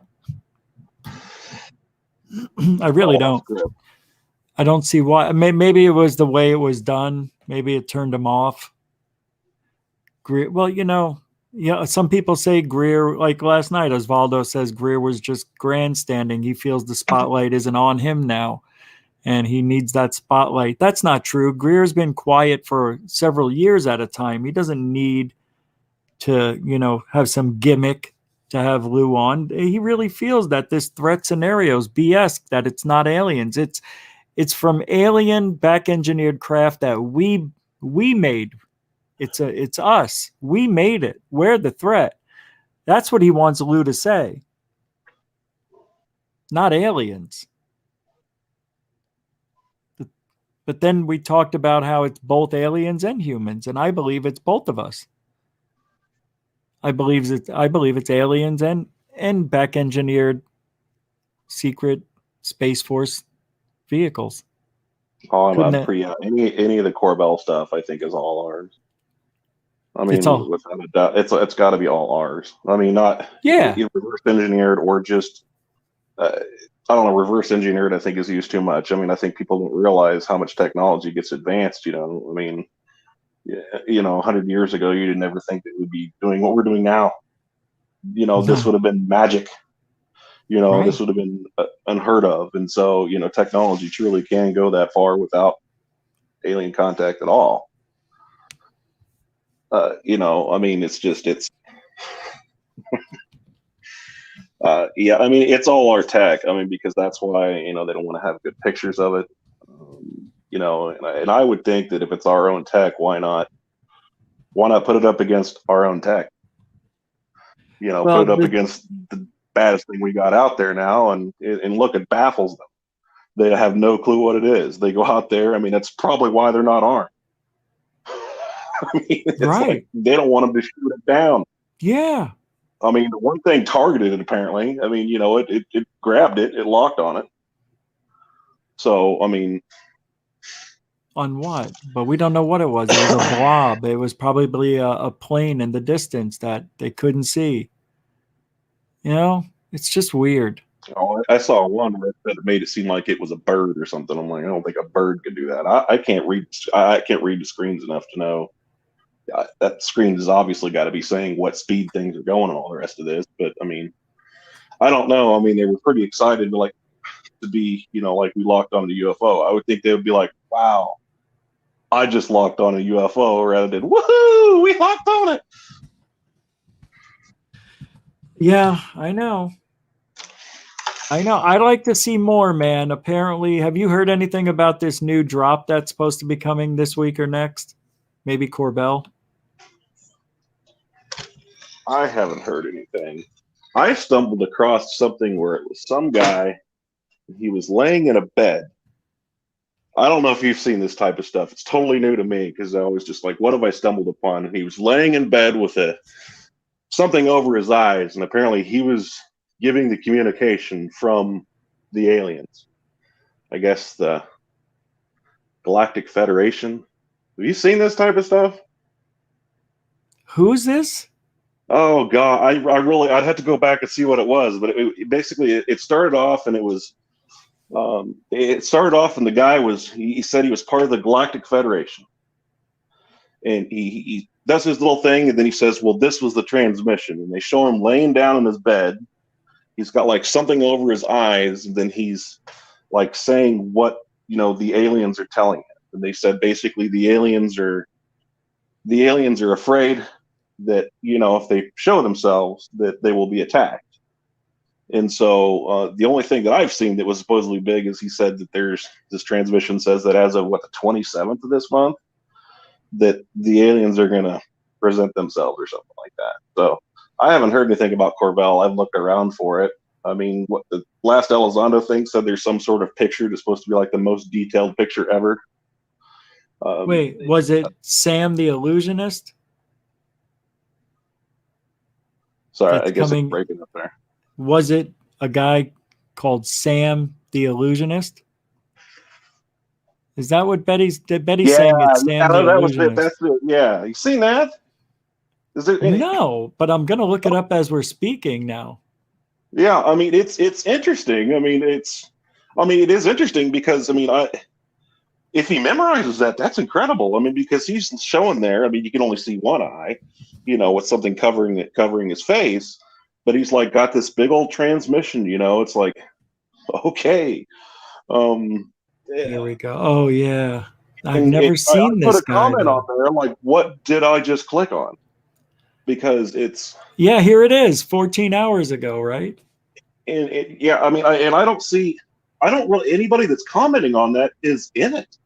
I really don't. I don't see why. Maybe it was the way it was done. Maybe it turned him off. Greer, well, you know, some people say Greer, like last night, Osvaldo says Greer was just grandstanding. He feels the spotlight isn't on him now, and he needs that spotlight. That's not true. Greer's been quiet for several years at a time. He doesn't need to, you know, have some gimmick. to have Lou on. He really feels that this threat scenario is BS, that it's not aliens. It's from alien back engineered craft that we made. It's us. We made it. We're the threat. That's what he wants Lou to say. Not aliens. But then we talked about how it's both aliens and humans, and I believe it's both of us. I believe it's aliens and back engineered secret Space Force vehicles.
Oh, any of the Corbell stuff I think is all ours. I mean, without a doubt, it's got to be all ours. I mean, not reverse engineered or just I don't know, reverse engineered, I think is used too much. I mean, I think people don't realize how much technology gets advanced, I mean, 100 years ago, you didn't ever think that we'd be doing what we're doing now. This would have been magic. Right. This would have been unheard of. And so, technology truly can go that far without alien contact at all. I mean, it's I mean, it's all our tech. I mean, because that's why, they don't want to have good pictures of it. And I would think that if it's our own tech, why not put it up against our own tech? Put it up against the baddest thing we got out there now, and look, it baffles them. They have no clue what it is. They go out there. I mean, that's probably why they're not armed. I mean, it's like they don't want them to shoot it down.
Yeah.
I mean, the one thing targeted it, apparently. I mean, it grabbed it, it locked on it. So, I mean.
On what? But we don't know what it was. It was a blob. It was probably a plane in the distance that they couldn't see. It's just weird.
Oh, I saw one that made it seem like it was a bird or something. I'm like, I don't think a bird could do that. I can't read the screens enough to know. That screen has obviously got to be saying what speed things are going and all the rest of this. But I mean, I don't know. I mean, they were pretty excited to be, like we locked on the UFO. I would think they would be like, wow, I just locked on a UFO, rather than woohoo, we locked on it.
Yeah, I know. I'd like to see more, man. Apparently, have you heard anything about this new drop that's supposed to be coming this week or next? Maybe Corbell?
I haven't heard anything. I stumbled across something where it was some guy, he was laying in a bed. I don't know if you've seen this type of stuff. It's totally new to me because I was just like, what have I stumbled upon? And he was laying in bed with something over his eyes, and apparently he was giving the communication from the aliens. I guess the Galactic Federation. Have you seen this type of stuff?
Who's this?
Oh God, I'd have to go back and see what it was, but it started off, and it was, and the guy he said he was part of the Galactic Federation, and he does his little thing, and then he says, well, this was the transmission, and they show him laying down in his bed. He's got like something over his eyes, and then he's like saying what, the aliens are telling him. And they said basically the aliens are afraid that, if they show themselves, that they will be attacked. And so the only thing that I've seen that was supposedly big is he said that this transmission says that as of the 27th of this month, that the aliens are going to present themselves or something like that. So I haven't heard anything about Corbell. I've looked around for it. I mean, what the last Elizondo thing said, there's some sort of picture that's supposed to be like the most detailed picture ever.
Wait, was it Sam the Illusionist?
Sorry, I guess it's breaking up there.
Was it a guy called Sam the Illusionist? Is that what Betty's saying? It's Sam the Illusionist.
Yeah, you seen that? Is there any?
No, but I'm gonna look it up as we're speaking now.
Yeah, I mean it's interesting. I mean it is interesting because if he memorizes that, that's incredible. I mean, because he's showing there. I mean, you can only see one eye, with something covering his face, but he's like got this big old transmission. It's like, okay.
Here we go. Oh yeah, I've never seen this guy.
Put a comment on there like, what did I just click on? because it's
Yeah, here it is, 14 hours ago, right?
and yeah, I mean, I don't really anybody that's commenting on that is in it.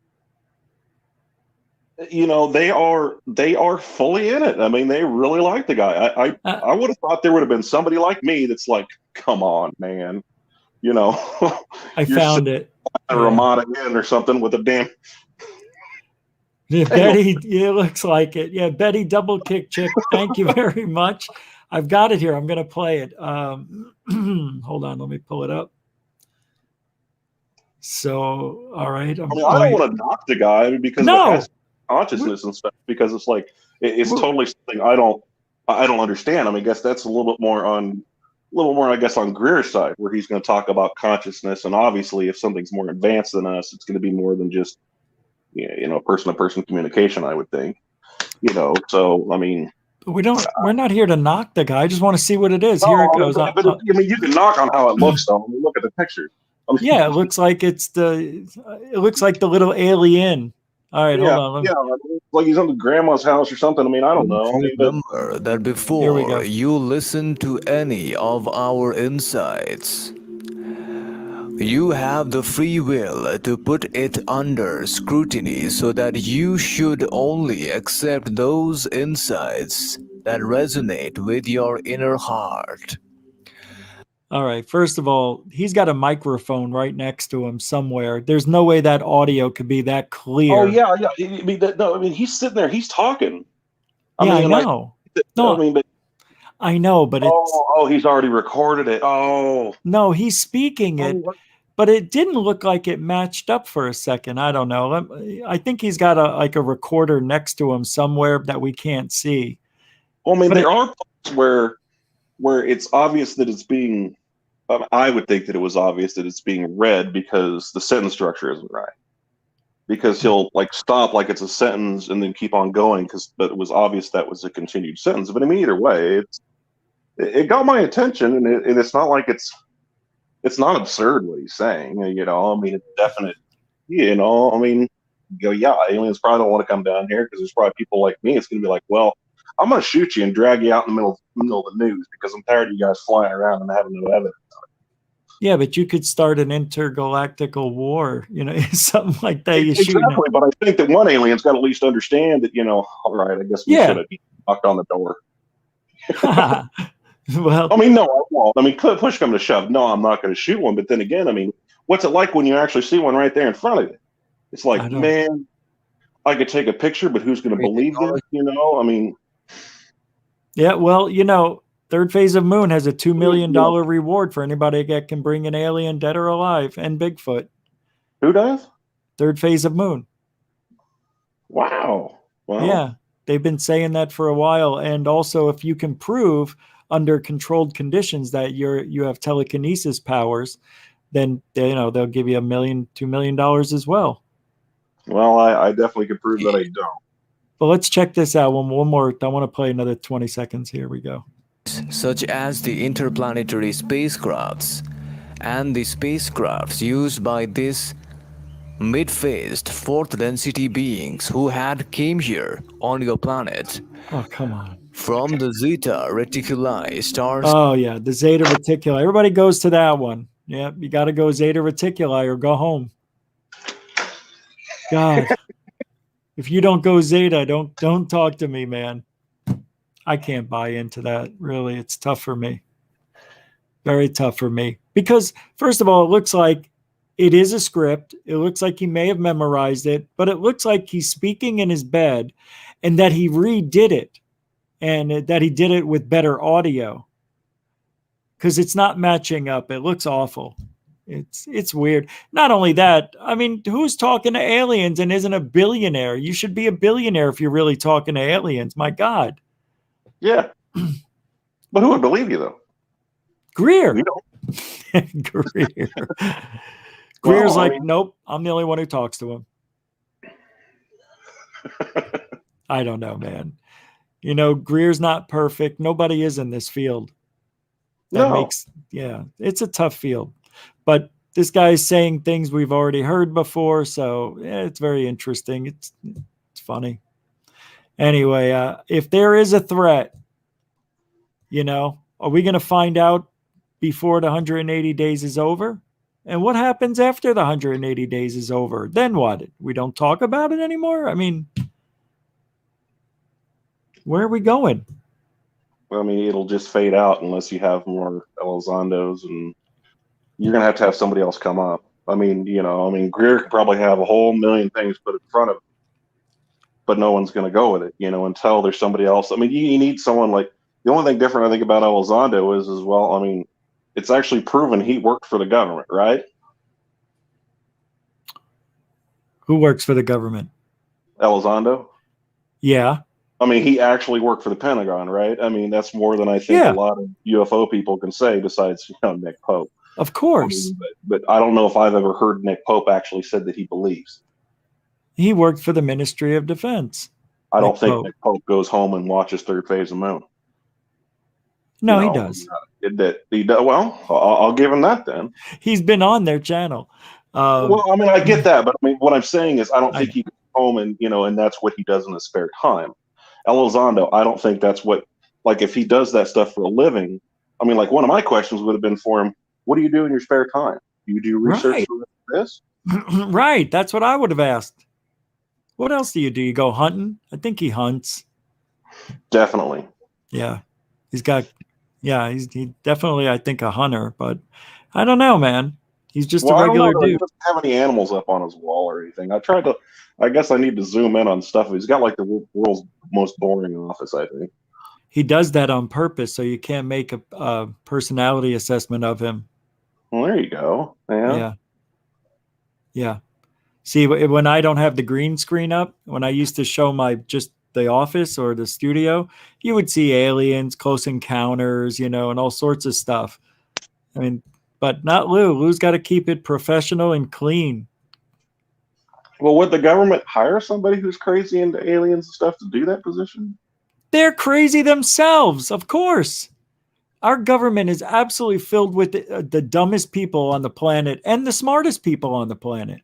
You know, they are fully in it. I mean, they really like the guy. I would have thought there would have been somebody like me that's like, come on, man. You know,
I found it.
A Ramada Inn or something with a damn.
Yeah, Betty, it looks like it. Yeah, Betty Double Kick Chick. Thank you very much. I've got it here. I'm going to play it. Hold on, let me pull it up. So, all right.
I don't want to knock the guy because it has consciousness and stuff. Because it's like it's totally something I don't understand. I mean, I guess that's a little bit more, I guess, on Greer's side, where he's going to talk about consciousness, and obviously, if something's more advanced than us, it's going to be more than just person-to-person communication. I would think, So I mean,
we're not here to knock the guy. I just want to see what it is. Here it goes.
I mean, you can knock on how it looks, though. I mean, look at the picture. I mean,
yeah, it looks like the little alien. All right, hold on.
Like he's on the grandma's house or something. I mean, I don't know.
Remember that before you listen to any of our insights, you have the free will to put it under scrutiny so that you should only accept those insights that resonate with your inner heart.
All right. First of all, he's got a microphone right next to him somewhere. There's no way that audio could be that clear.
Oh yeah. I mean, he's sitting there. He's talking.
I know. I know, but
he's already recorded it. Oh
no, he's speaking it, but it didn't look like it matched up for a second. I don't know. I think he's got a recorder next to him somewhere that we can't see.
Well, I mean, there are parts where it's obvious that it's being. I would think that it was obvious that it's being read because the sentence structure isn't right. Because he'll stop like it's a sentence and then keep on going but it was obvious that was a continued sentence. But I mean, either way, it got my attention, and it's not like it's not absurd what he's saying. I mean, it's definite. I mean, aliens probably don't want to come down here because there's probably people like me. It's going to be like, well, I'm going to shoot you and drag you out in the middle of the news because I'm tired of you guys flying around and having no evidence.
Yeah, but you could start an intergalactical war, something like that.
Exactly, but I think that one alien's got to at least understand that, all right, I guess we should have knocked on the door.
Well,
I mean, no, I mean, push come to shove. No, I'm not going to shoot one. But then again, I mean, what's it like when you actually see one right there in front of you? It's like, man, I could take a picture, but who's going to believe this? I mean,
yeah, well, Third Phase of Moon has a $2 million reward for anybody that can bring an alien, dead or alive, and Bigfoot.
Who does?
Third Phase of Moon.
Wow.
Yeah, they've been saying that for a while. And also, if you can prove under controlled conditions that you have telekinesis powers, then they'll give you $2 million as well.
Well, I definitely could prove that I don't.
But let's check this out. One more. I want to play another 20 seconds. Here we go.
Such as the interplanetary spacecrafts and the spacecrafts used by these mid-phased fourth density beings who came here on your planet.
Oh, come on.
From the Zeta Reticuli stars.
Oh, yeah, the Zeta Reticuli. Everybody goes to that one. Yeah, you got to go Zeta Reticuli or go home. God. If you don't go Zeta, don't talk to me, man. I can't buy into that. Really, it's tough for me. Very tough for me. Because, first of all, it looks like it is a script. It looks like he may have memorized it, but it looks like he's speaking in his bed and that he redid it and that he did it with better audio. Because it's not matching up. It looks awful. It's weird. Not only that, I mean, who's talking to aliens and isn't a billionaire? You should be a billionaire if you're really talking to aliens. My God.
Yeah. But who would believe you, though?
Greer. Greer. Greer's nope, I'm the only one who talks to him. I don't know, man. Greer's not perfect. Nobody is in this field. It's a tough field. But this guy's saying things we've already heard before, so it's very interesting. It's funny. Anyway, if there is a threat, You know, are we going to find out before the 180 days is over? And what happens after the 180 days is over? Then what? We don't talk about it anymore? I mean, where are we going?
I mean, it'll just fade out unless you have more Elizondos, and you're going to have somebody else come up. I mean, Greer could probably have a whole million things put in front of him, but no one's going to go with it, until there's somebody else. I mean, you need someone like, the only thing different I think about Elizondo is, as well, I mean, it's actually proven he worked for the government, right?
Who works for the government?
Elizondo?
Yeah.
I mean, he actually worked for the Pentagon, right? I mean, that's more than I think a lot of UFO people can say besides, Nick Pope.
Of course.
I mean, but I don't know if I've ever heard Nick Pope actually said that he believes.
He worked for the Ministry of Defense.
I don't think Nick Pope goes home and watches Third Phase of the Moon.
No, he does.
Well, I'll give him that then.
He's been on their channel.
Well, I mean, I get that, but I mean, what I'm saying is, I don't think he goes home and and that's what he does in his spare time. Elizondo, I don't think that's what, like, if he does that stuff for a living. I mean, like, one of my questions would have been for him: what do you do in your spare time? Do you do research for this?
Right, that's what I would have asked. What else do? You go hunting? I think he hunts.
Definitely.
Yeah, he's he definitely, I think, a hunter, but I don't know, man. He's just a regular dude.
He doesn't have any animals up on his wall or anything. I guess I need to zoom in on stuff. He's got like the world's most boring office, I think.
He does that on purpose, so you can't make a personality assessment of him.
Well, there you go. Yeah.
Yeah. See, when I don't have the green screen up, when I used to show just the office or the studio, you would see aliens, close encounters, and all sorts of stuff. I mean, but not Lou. Lou's got to keep it professional and clean.
Well, would the government hire somebody who's crazy into aliens and stuff to do that position?
They're crazy themselves, of course. Our government is absolutely filled with the dumbest people on the planet and the smartest people on the planet.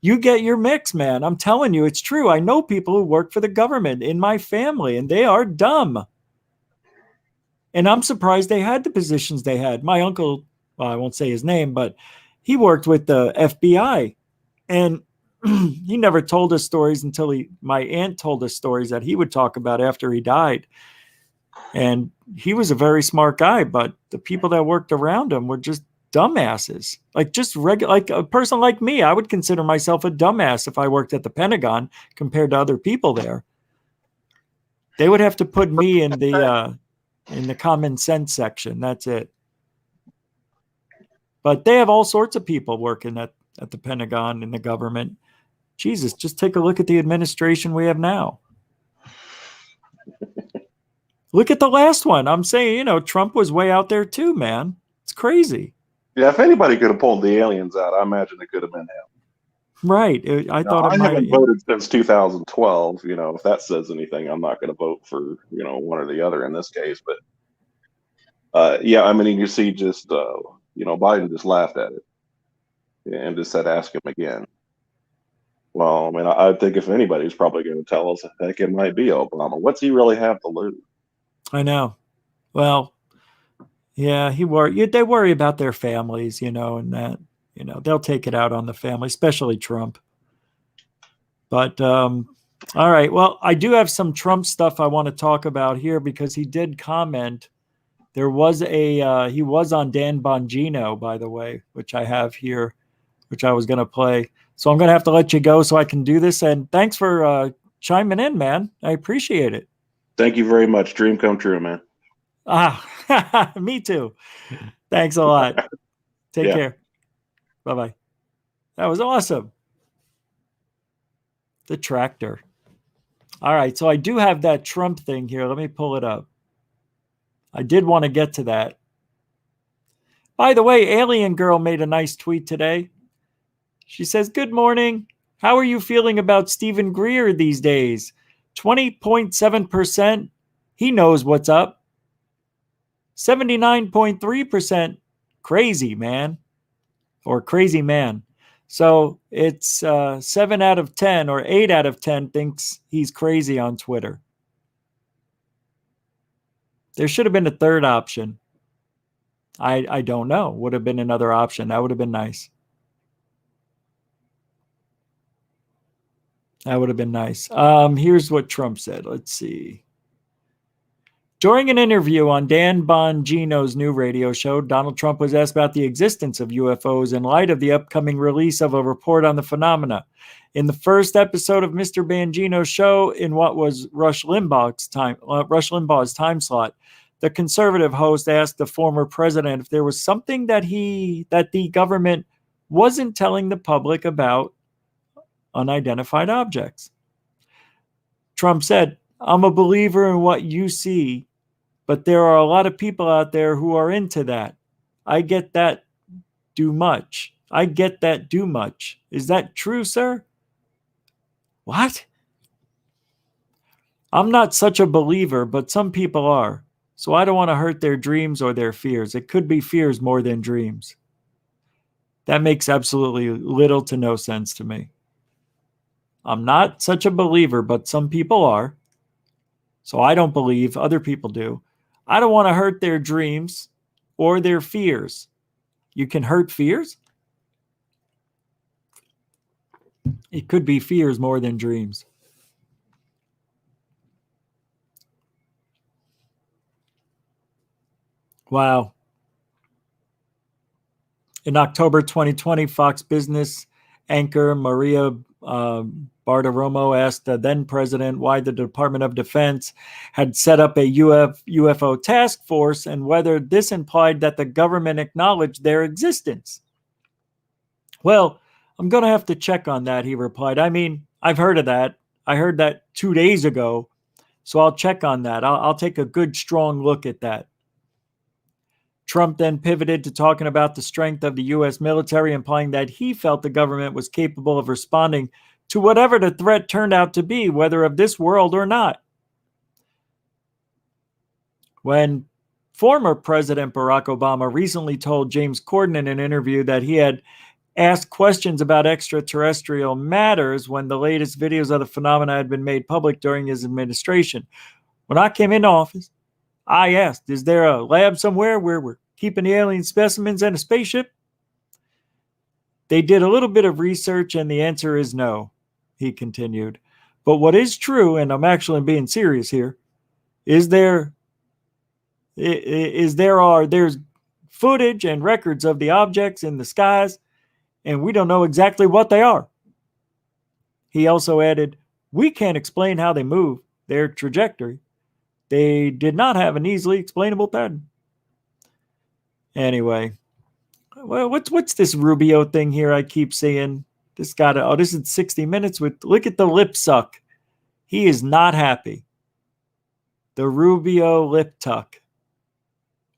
You get your mix, man. I'm telling you, it's true. I know people who work for the government in my family, and they are dumb. And I'm surprised they had the positions they had. My uncle, well, I won't say his name, but he worked with the FBI. And he never told us stories until my aunt told us stories that he would talk about after he died. And he was a very smart guy, but the people that worked around him were just dumbasses. Like just like a person like me, I would consider myself a dumbass if I worked at the Pentagon compared to other people there. They would have to put me in the common sense section. That's it. But they have all sorts of people working at the Pentagon and the government. Jesus, just take a look at the administration we have now. Look at the last one. I'm saying, Trump was way out there too, man. It's crazy.
Yeah, if anybody could have pulled the aliens out, I imagine it could have been him.
Right. I thought
I haven't voted since 2012. If that says anything, I'm not going to vote for, one or the other in this case. But yeah, I mean, you see just, Biden just laughed at it and just said, ask him again. Well, I mean, I think if anybody's probably going to tell us, heck, it might be Obama. What's he really have to lose?
I know. Well, yeah, they worry about their families, and that, they'll take it out on the family, especially Trump. But, all right. Well, I do have some Trump stuff I want to talk about here because he did comment. There was he was on Dan Bongino, by the way, which I have here, which I was going to play. So I'm going to have to let you go so I can do this. And thanks for chiming in, man. I appreciate it.
Thank you very much. Dream come true, man.
Me too. Thanks a lot. Take care. Bye-bye. That was awesome. The tractor. All right. So I do have that Trump thing here. Let me pull it up. I did want to get to that. By the way, Alien Girl made a nice tweet today. She says, good morning. How are you feeling about Stephen Greer these days? 20.7%. He knows what's up. 79.3%. Crazy, man. Or crazy man. So it's 7 out of 10 or 8 out of 10 thinks he's crazy on Twitter. There should have been a third option. I don't know. Would have been another option. That would have been nice. That would have been nice. Here's what Trump said. Let's see. During an interview on Dan Bongino's new radio show, Donald Trump was asked about the existence of UFOs in light of the upcoming release of a report on the phenomena. In the first episode of Mr. Bongino's show, in what was Rush Limbaugh's time slot, the conservative host asked the former president if there was something that the government wasn't telling the public about unidentified objects. Trump said, "I'm a believer in what you see, but there are a lot of people out there who are into that. I get that do much. Is that true, sir?" What? "I'm not such a believer, but some people are. So I don't want to hurt their dreams or their fears. It could be fears more than dreams." That makes absolutely little to no sense to me. I'm not such a believer, but some people are. So I don't believe, other people do. I don't want to hurt their dreams or their fears. You can hurt fears? It could be fears more than dreams. Wow. In October 2020, Fox Business anchor Maria Bartiromo asked the then president why the Department of Defense had set up a UFO task force and whether this implied that the government acknowledged their existence. "Well, I'm going to have to check on that," he replied. "I mean, I've heard of that. I heard that 2 days ago, so I'll check on that. I'll take a good, strong look at that." Trump then pivoted to talking about the strength of the U.S. military, implying that he felt the government was capable of responding to whatever the threat turned out to be, whether of this world or not. When former President Barack Obama recently told James Corden in an interview that he had asked questions about extraterrestrial matters when the latest videos of the phenomena had been made public during his administration. "When I came into office, I asked, is there a lab somewhere where we're keeping the alien specimens in a spaceship? They did a little bit of research and the answer is no," he continued. "But what is true, and I'm actually being serious here, there's footage and records of the objects in the skies, and we don't know exactly what they are." He also added, "We can't explain how they move, their trajectory. They did not have an easily explainable pattern." Anyway, well, what's this Rubio thing here I keep seeing? This is 60 Minutes with, look at the lip suck. He is not happy. The Rubio lip tuck.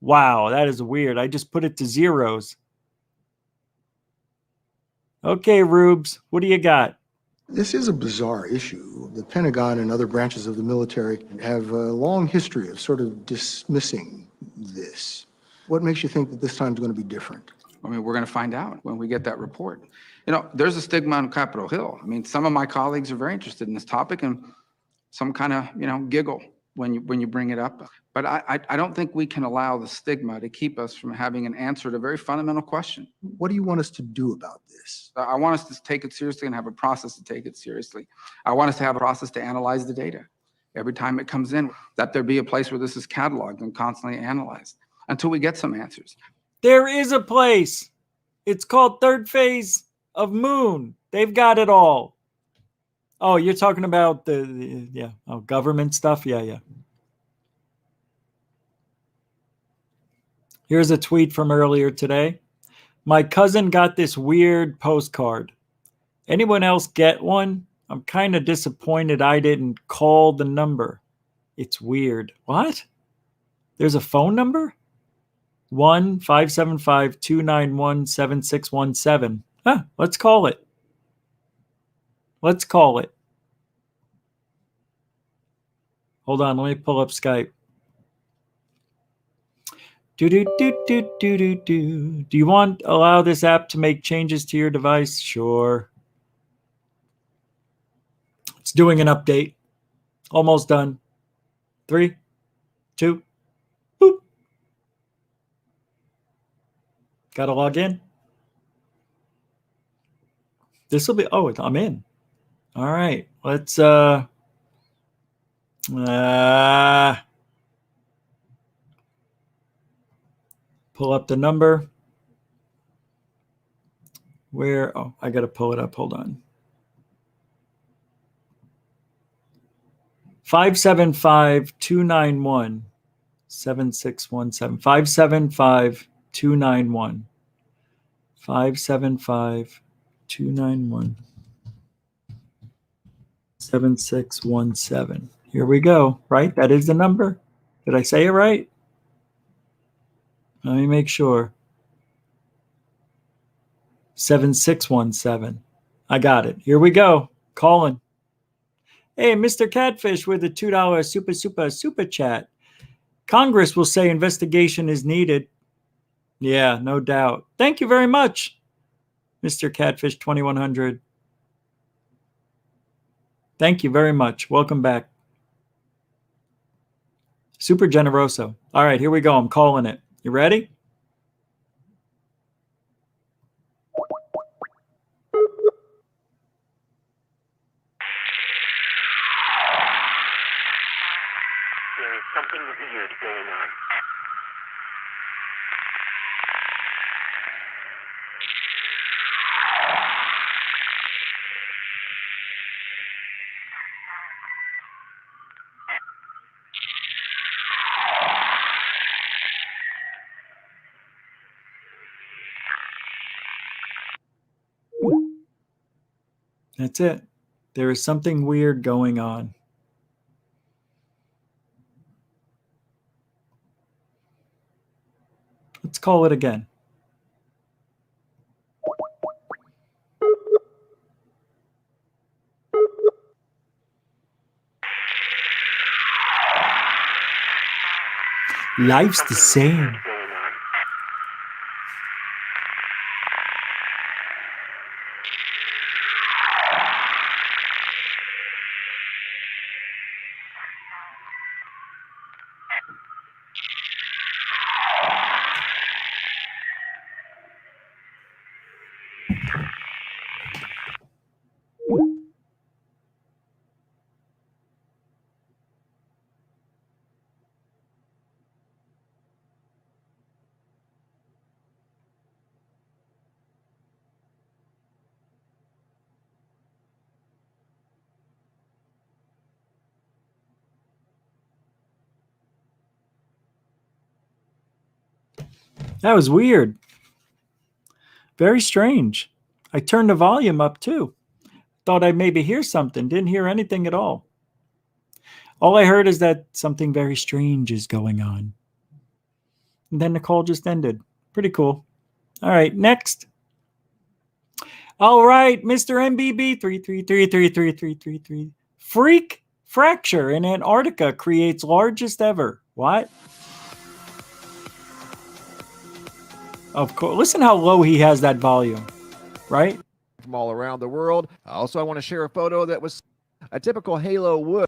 Wow, that is weird. I just put it to zeros. Okay, Rubes, what do you got?
This is a bizarre issue. The Pentagon and other branches of the military have a long history of sort of dismissing this. What makes you think that this time is going to be different?
I mean, we're going to find out when we get that report. You know, there's a stigma on Capitol Hill. I mean, some of my colleagues are very interested in this topic and some kind of, giggle when you bring it up. But I don't think we can allow the stigma to keep us from having an answer to a very fundamental question.
What do you want us to do about this?
I want us to take it seriously and have a process to take it seriously. I want us to have a process to analyze the data. Every time it comes in, that there be a place where this is cataloged and constantly analyzed until we get some answers.
There is a place. It's called Third Phase of Moon. They've got it all. Oh, you're talking about the government stuff? Yeah. Here's a tweet from earlier today. My cousin got this weird postcard. Anyone else get one? I'm kind of disappointed I didn't call the number. It's weird. What? There's a phone number? 1-575-291-7617. Huh, let's call it. Let's call it. Hold on, let me pull up Skype. Do you want to allow this app to make changes to your device? Sure. It's doing an update. Almost done. 3, 2, Got to log in. This will be, oh, I'm in. All right. Let's pull up the number. Where, oh, I got to pull it up. Hold on. 575-291-7617. 575-291. 575-291-7617. Here we go. Right? That is the number. Did I say it right? Let me make sure. 7617. I got it. Here we go. Calling. Hey, Mr. Catfish with a $2 super chat. Congress will say investigation is needed. Yeah, no doubt. Thank you very much, Mr. Catfish 2100. Thank you very much. Welcome back. Super generoso. All right, here we go. I'm calling it. You ready?
There's something weird going on.
That's it. There is something weird going on. Let's call it again. Life's the same. That was weird. Very strange. I turned the volume up too. Thought I'd maybe hear something. Didn't hear anything at all. All I heard is that something very strange is going on. And then the call just ended. Pretty cool. All right, next. All right, Mr. MBB 333333333. Freak fracture in Antarctica creates largest ever. What? Of course. Listen how low he has that volume, right?
From all around the world. Also, I want to share a photo that was a typical halo wood.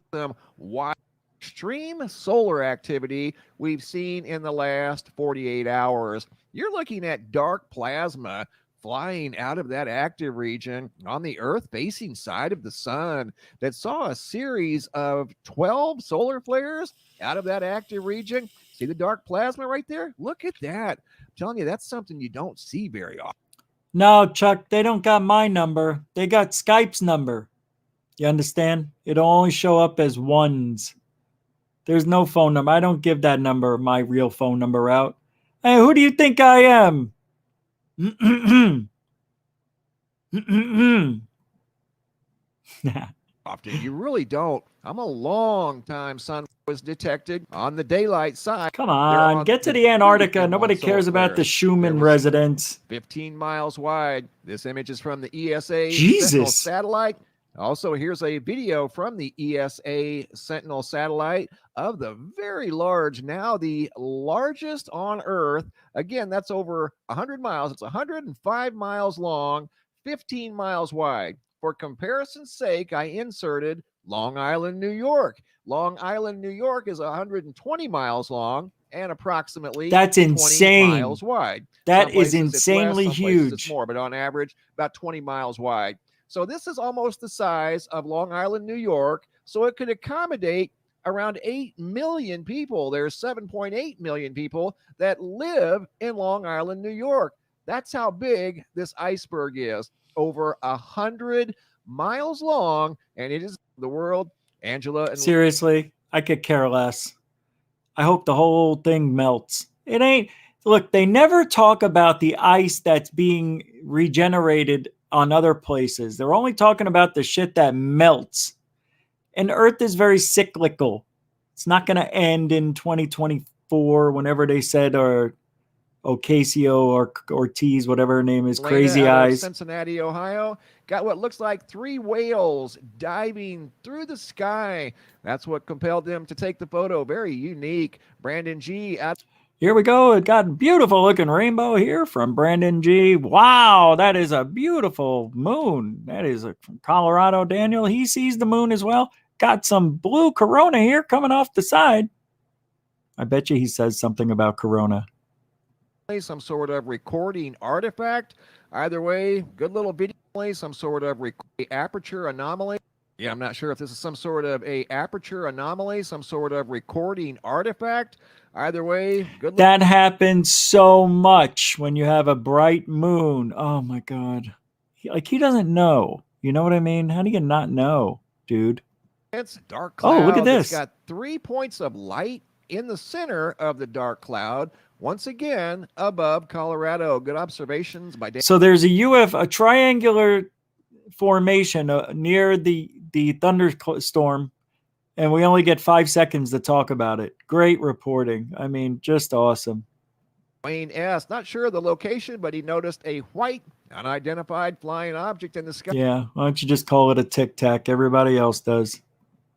Wide extreme solar activity we've seen in the last 48 hours. You're looking at dark plasma flying out of that active region on the Earth-facing side of the sun that saw a series of 12 solar flares out of that active region. See the dark plasma right there? Look at that. I'm telling you, that's something you don't see very often.
No, Chuck, they don't got my number. They got Skype's number. You understand? It'll only show up as ones. There's no phone number. I don't give that number, my real phone number, out. Hey, who do you think I am?
Often you really don't. I'm a long time sun was detected on the daylight side.
Come on, get to the Antarctica. Nobody cares about the Schumann residence.
15 miles wide. This image is from the ESA
Jesus.
Sentinel satellite. Also, here's a video from the ESA Sentinel satellite of the very large, now the largest on Earth. Again, that's over 100 miles. It's 105 miles long, 15 miles wide. For comparison's sake, I inserted Long Island, New York. Long Island, New York is 120 miles long, and approximately
That's
20
insane.
miles wide.
That
Some
is
places it's
insanely
less, some places
huge.
it's more, but on average, about 20 miles wide. So this is almost the size of Long Island, New York. So it could accommodate around 8 million people. There's 7.8 million people that live in Long Island, New York. That's how big this iceberg is. Over 100 miles long, and it is the world. Angela and
Seriously, I could care less. I hope the whole thing melts. It ain't. Look, they never talk about the ice that's being regenerated on other places. They're only talking about the shit that melts. And Earth is very cyclical. It's not going to end in 2024, whenever they said, or Ocasio or Ortiz, whatever her name is,
Lena
Crazy
out of
Eyes.
Cincinnati, Ohio, got what looks like 3 whales diving through the sky. That's what compelled them to take the photo. Very unique. Brandon G. out.
Here we go. It got a beautiful looking rainbow here from Brandon G. Wow, that is a beautiful moon. That is from Colorado. Daniel, he sees the moon as well. Got some blue corona here coming off the side. I bet you he says something about corona.
Some sort of recording artifact. Either way, good little video. Some sort of aperture anomaly. Yeah, I'm not sure if this is some sort of a aperture anomaly, some sort of recording artifact. Either way, good.
That happens so much when you have a bright moon. Oh my God. He doesn't know. You know what I mean? How do you not know, dude?
It's dark cloud.
Oh, look at this.
It's got 3 points of light in the center of the dark cloud. Once again, above Colorado. Good observations by Dan.
So there's a triangular formation near the thunderstorm, and we only get 5 seconds to talk about it. Great reporting. I mean, just awesome.
Wayne S. Not sure of the location, but he noticed a white, unidentified flying object in the sky.
Yeah, why don't you just call it a Tic Tac? Everybody else does.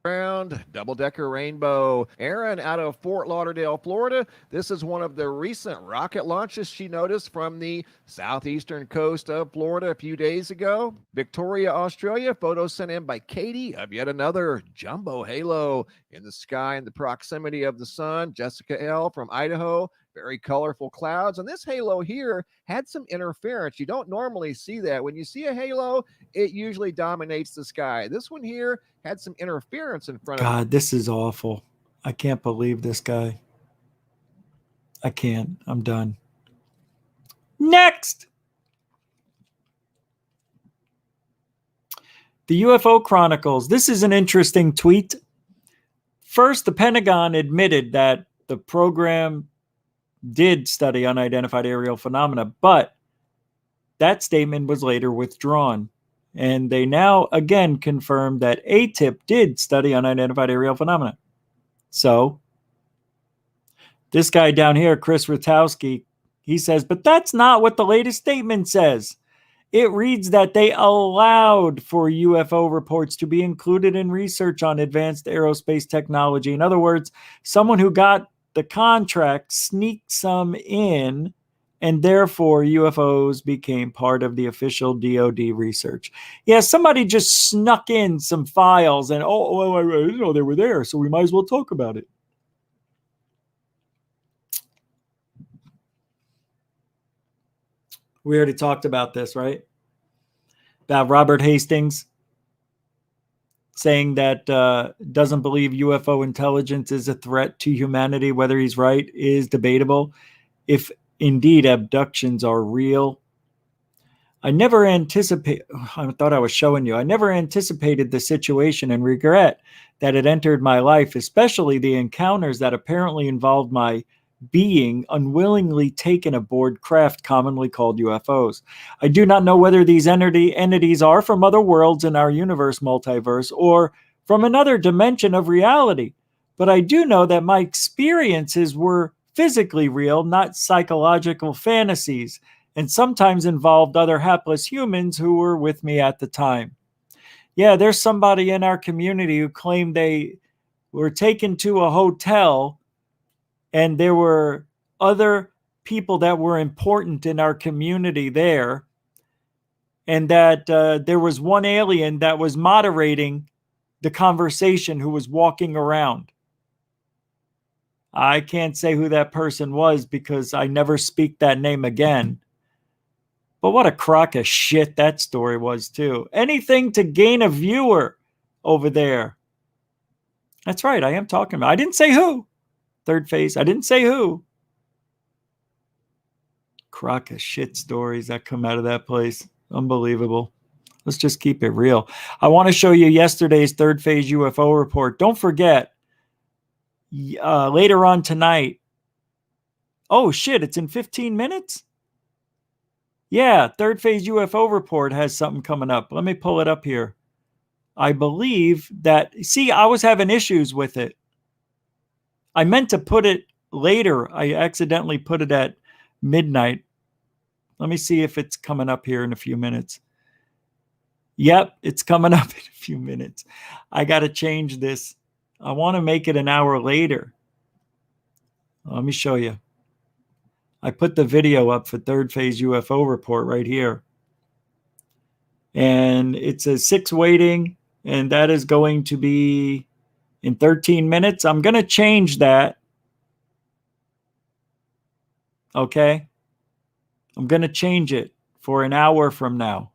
Ground double-decker rainbow. Aaron out of Fort Lauderdale, Florida. This is one of the recent rocket launches she noticed from the southeastern coast of Florida a few days ago. Victoria, Australia. Photos sent in by Katie of yet another jumbo halo in the sky in the proximity of the sun. Jessica L. from Idaho. Very colorful clouds. And this halo here had some interference. You don't normally see that. When you see a halo, it usually dominates the sky. This one here had some interference in front of it.
God, this is awful. I can't believe this guy. I can't. I'm done. Next. The UFO Chronicles. This is an interesting tweet. First, the Pentagon admitted that the program did study unidentified aerial phenomena, but that statement was later withdrawn. And they now again confirmed that AATIP did study unidentified aerial phenomena. So this guy down here, Chris Rutowski, he says, but that's not what the latest statement says. It reads that they allowed for UFO reports to be included in research on advanced aerospace technology. In other words, someone who got the contract sneaked some in, and therefore UFOs became part of the official DoD research. Yeah, somebody just snuck in some files and, I didn't know they were there, so we might as well talk about it. We already talked about this, right? About Robert Hastings saying that doesn't believe UFO intelligence is a threat to humanity. Whether he's right is debatable. If indeed abductions are real. I never anticipated the situation and regret that it entered my life, especially the encounters that apparently involved my being unwillingly taken aboard craft commonly called UFOs. I do not know whether these entities are from other worlds in our universe multiverse or from another dimension of reality, but I do know that my experiences were physically real, not psychological fantasies, and sometimes involved other hapless humans who were with me at the time. Yeah, there's somebody in our community who claimed they were taken to a hotel and there were other people that were important in our community there, and that there was one alien that was moderating the conversation who was walking around. I can't say who that person was because I never speak that name again. But what a crock of shit that story was, too. Anything to gain a viewer over there. That's right, I am talking about. I didn't say who. Third phase, I didn't say who. Crock of shit stories that come out of that place. Unbelievable. Let's just keep it real. I want to show you yesterday's third phase UFO report. Don't forget, later on tonight. Oh, shit, it's in 15 minutes? Yeah, third phase UFO report has something coming up. Let me pull it up here. I believe that, see, I was having issues with it. I meant to put it later. I accidentally put it at midnight. Let me see if it's coming up here in a few minutes. Yep, it's coming up in a few minutes. I got to change this. I want to make it an hour later. Let me show you. I put the video up for third phase UFO report right here. And it says 6 waiting, and that is going to be in 13 minutes. I'm going to change that. Okay? I'm going to change it for an hour from now.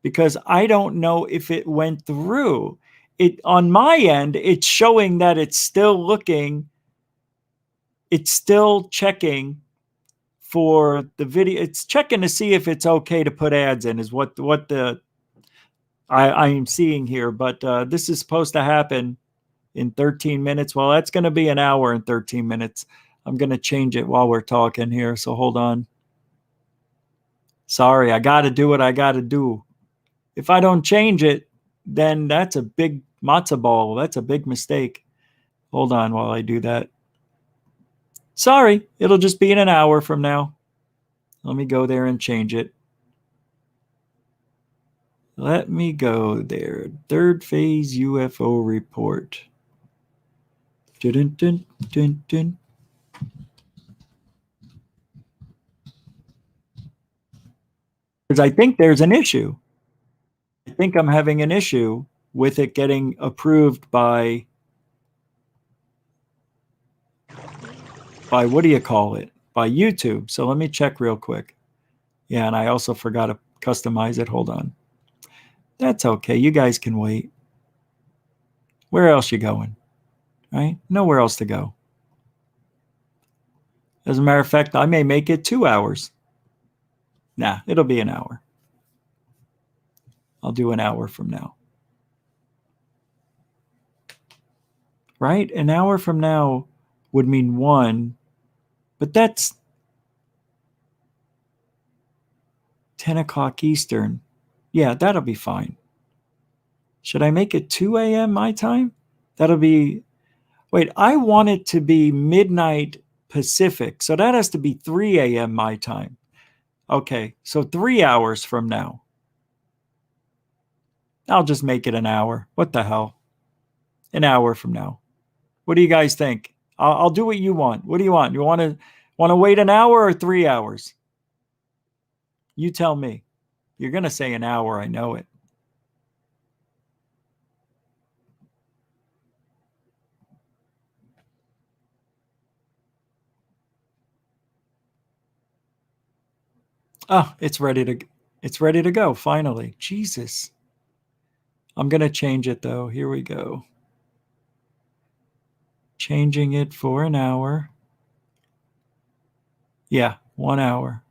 Because I don't know if it went through. It on my end, it's showing that it's still looking. It's still checking for the video. It's checking to see if it's okay to put ads in, is what I am seeing here. But this is supposed to happen in 13 minutes. Well, that's going to be an hour and 13 minutes. I'm going to change it while we're talking here. So hold on. Sorry, I got to do what I got to do. If I don't change it, then that's a big matzo ball. That's a big mistake. Hold on while I do that. Sorry, it'll just be in an hour from now. Let me go there and change it. Let me go there. Third phase UFO report. Dun, dun, dun, dun. Because I think there's an issue. I think I'm having an issue with it getting approved by what do you call it? By YouTube. So let me check real quick. Yeah, and I also forgot to customize it. Hold on. That's okay. You guys can wait. Where else you going? Right? Nowhere else to go. As a matter of fact, I may make it 2 hours. Nah, it'll be an hour. I'll do an hour from now. Right? An hour from now would mean 1, but that's 10 o'clock Eastern. Yeah, that'll be fine. Should I make it 2 a.m. my time? That'll be, wait, I want it to be midnight Pacific. So that has to be 3 a.m. my time. Okay, so 3 hours from now. I'll just make it an hour. What the hell? An hour from now. What do you guys think? I'll do what you want. What do you want? You want to wait an hour or 3 hours? You tell me. You're going to say an hour. I know it. Oh, it's ready to go finally. Jesus. I'm going to change it though. Here we go. Changing it for an hour. Yeah, 1 hour.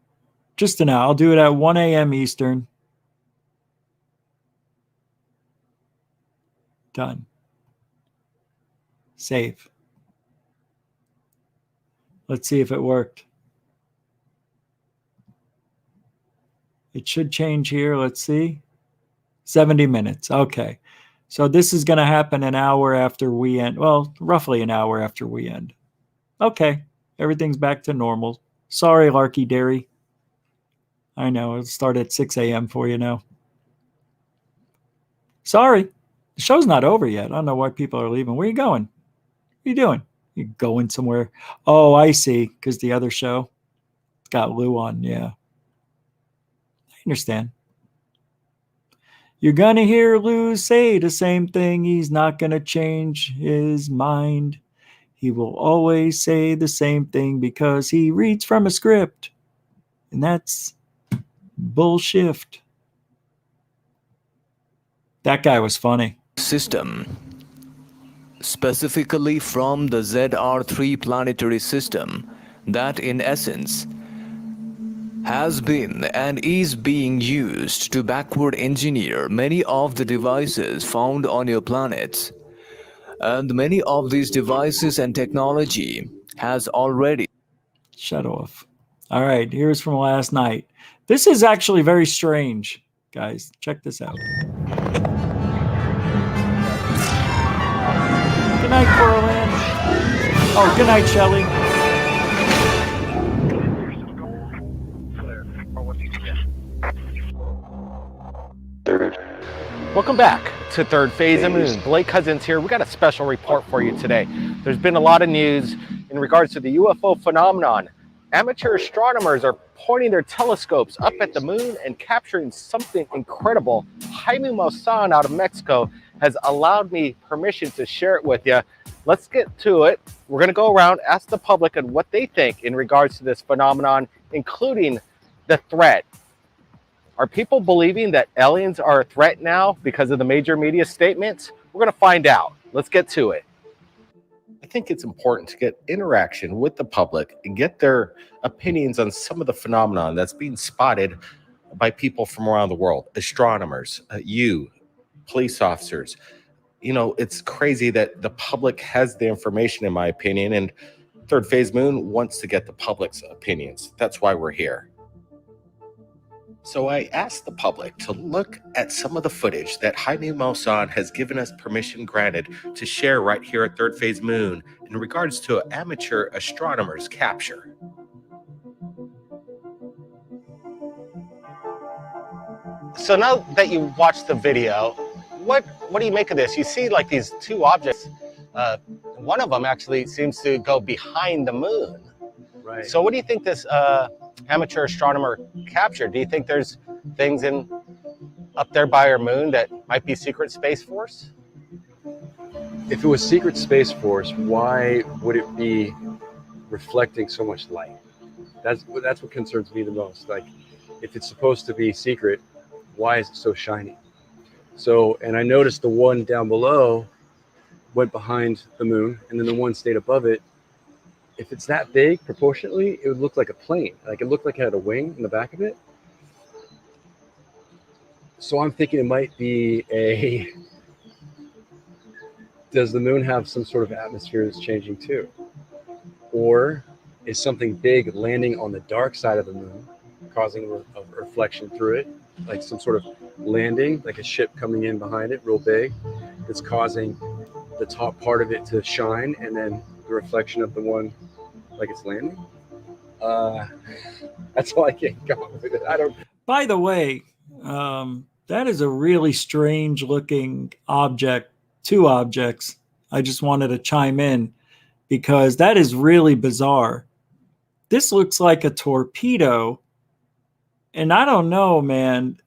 Just an hour. I'll do it at 1 a.m. Eastern. Done. Save. Let's see if it worked. It should change here. Let's see. 70 minutes. Okay. So this is going to happen an hour after we end. Well, roughly an hour after we end. Okay. Everything's back to normal. Sorry, Larky Dairy. I know. It'll start at 6 a.m. for you now. Sorry. The show's not over yet. I don't know why people are leaving. Where are you going? What are you doing? You going somewhere? Oh, I see. Because the other show got Lou on. Yeah. I understand. You're going to hear Lou say the same thing. He's not going to change his mind. He will always say the same thing because he reads from a script. And that's bullshit. That guy was funny.
System, specifically from the ZR3 planetary system, that in essence has been and is being used to backward engineer many of the devices found on your planets. And many of these devices and technology has already...
Shut off. All right, here's from last night. This is actually very strange, guys. Check this out. Good night, Corlin. Oh, good night, Shelly.
Welcome back to Third Phase of Moon. Blake Cousins here. We got a special report for you today. There's been a lot of news in regards to the UFO phenomenon. Amateur astronomers are pointing their telescopes up at the moon and capturing something incredible. Jaime Maussan out of Mexico has allowed me permission to share it with you. Let's get to it. We're going to go around, ask the public and what they think in regards to this phenomenon, including the threat. Are people believing that aliens are a threat now because of the major media statements? We're going to find out. Let's get to it. I think it's important to get interaction with the public and get their opinions on some of the phenomenon that's being spotted by people from around the world, astronomers, you, police officers. You know, it's crazy that the public has the information, in my opinion, and Third Phase Moon wants to get the public's opinions. That's why we're here. So I asked the public to look at some of the footage that Jaime Maussan has given us permission granted to share right here at Third Phase Moon in regards to an amateur astronomer's capture. So now that you've watched the video, what do you make of this? You see like these two objects. One of them actually seems to go behind the moon. Right. So what do you think this amateur astronomer captured? Do you think there's things up there by our moon that might be secret Space Force?
If it was secret Space Force, why would it be reflecting so much light? That's what concerns me the most. Like, if it's supposed to be secret, why is it so shiny? So, and I noticed the one down below went behind the moon, and then the one stayed above it. If it's that big proportionately, it would look like a plane. Like, it looked like it had a wing in the back of it. So I'm thinking it might be does the moon have some sort of atmosphere that's changing too? Or is something big landing on the dark side of the moon, causing a reflection through it? Like some sort of landing, like a ship coming in behind it real big, that's causing the top part of it to shine, and then the reflection of the one like it's landing. That's all I can come up with. I don't.
By the way, that is a really strange looking object. Two objects. I just wanted to chime in because that is really bizarre. This looks like a torpedo, and I don't know, man.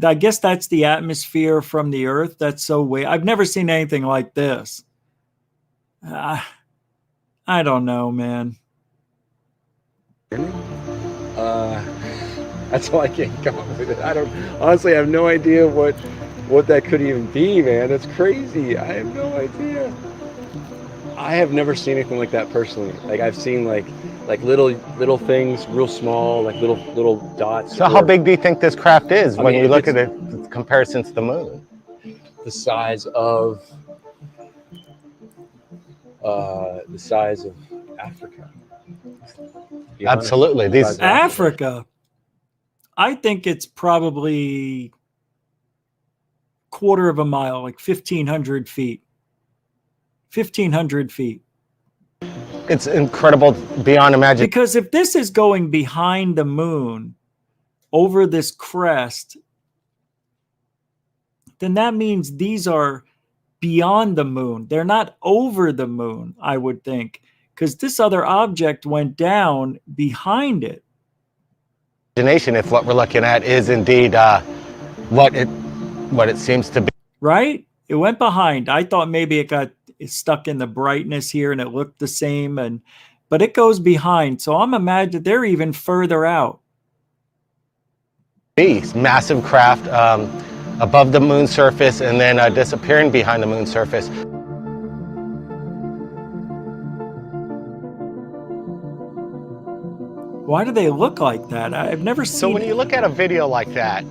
I guess that's the atmosphere from the Earth. That's so weird. I've never seen anything like this. I don't know, man.
That's all I can come up with. I don't honestly have no idea what that could even be, man. That's crazy. I have no idea. I have never seen anything like that personally. Like, I've seen like little things, real small, like little dots.
So how big do you think this craft is when you look at it in comparison to the moon?
The size of Africa.
Absolutely. These
Africa. I think it's probably quarter of a mile, like 1,500 feet. 1,500 feet.
It's incredible beyond imagination.
Because if this is going behind the moon over this crest, then that means these are beyond the moon. They're not over the moon, I would think, because this other object went down behind it.
If what we're looking at is indeed what it seems to be.
Right? It went behind. I thought maybe it got it's stuck in the brightness here and it looked the same, but it goes behind. So I'm imagining they're even further out.
Massive craft above the moon surface and then disappearing behind the moon surface.
Why do they look like that? I've never seen.
So when you look at a video like that,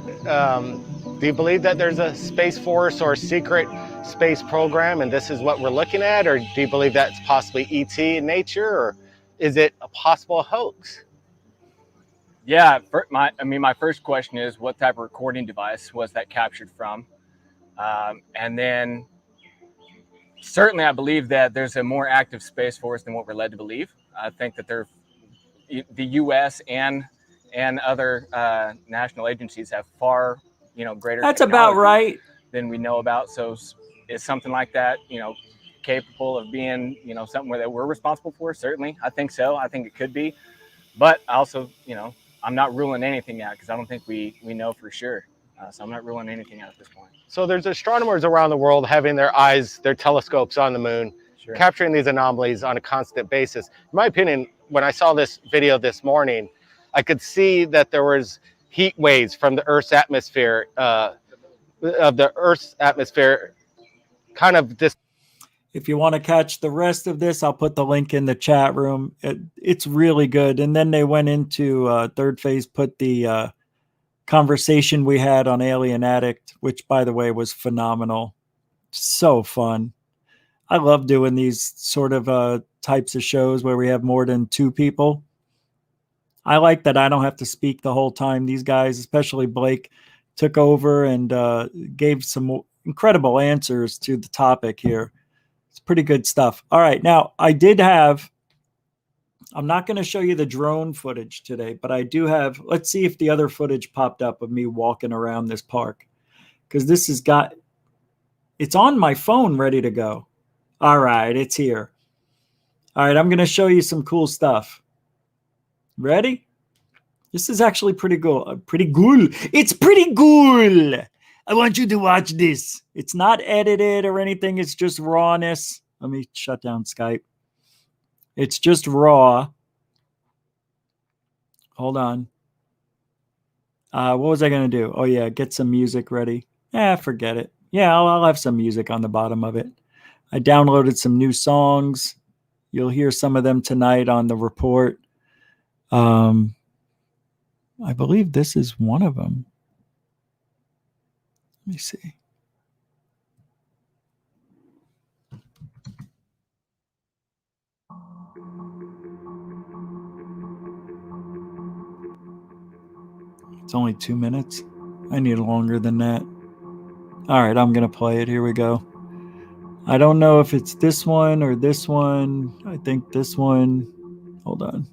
do you believe that there's a Space Force or a secret space program and this is what we're looking at? Or do you believe that's possibly ET in nature? Or is it a possible hoax?
Yeah, my first question is, what type of recording device was that captured from? And then certainly I believe that there's a more active Space Force than what we're led to believe. I think that the U.S. and other national agencies have far, greater
That's about right
than we know about. So is something like that, capable of being, something that we're responsible for? Certainly, I think so. I think it could be, but also, I'm not ruling anything out because I don't think we know for sure. So I'm not ruling anything out at this point.
So there's astronomers around the world having their telescopes on the moon,
Sure.
capturing these anomalies on a constant basis. In my opinion, when I saw this video this morning, I could see that there was heat waves from the Earth's atmosphere, kind of this.
If you want to catch the rest of this, I'll put the link in the chat room. It's really good. And then they went into third phase, put the conversation we had on Alien Addict, which, by the way, was phenomenal. So fun. I love doing these sort of types of shows where we have more than two people. I like that I don't have to speak the whole time. These guys, especially Blake, took over and gave some incredible answers to the topic here. It's pretty good stuff. All right. Now, I'm not going to show you the drone footage today, but I do have, let's see if the other footage popped up of me walking around this park. Because it's on my phone ready to go. All right, it's here. All right, I'm going to show you some cool stuff. Ready? This is actually pretty cool. Pretty cool. It's pretty cool. I want you to watch this. It's not edited or anything. It's just rawness. Let me shut down Skype. It's just raw. Hold on. What was I going to do? Oh, yeah, get some music ready. Forget it. Yeah, I'll have some music on the bottom of it. I downloaded some new songs. You'll hear some of them tonight on the report. I believe this is one of them. Let me see. It's only 2 minutes. I need longer than that. All right, I'm going to play it. Here we go. I don't know if it's this one or this one. I think this one. Hold on.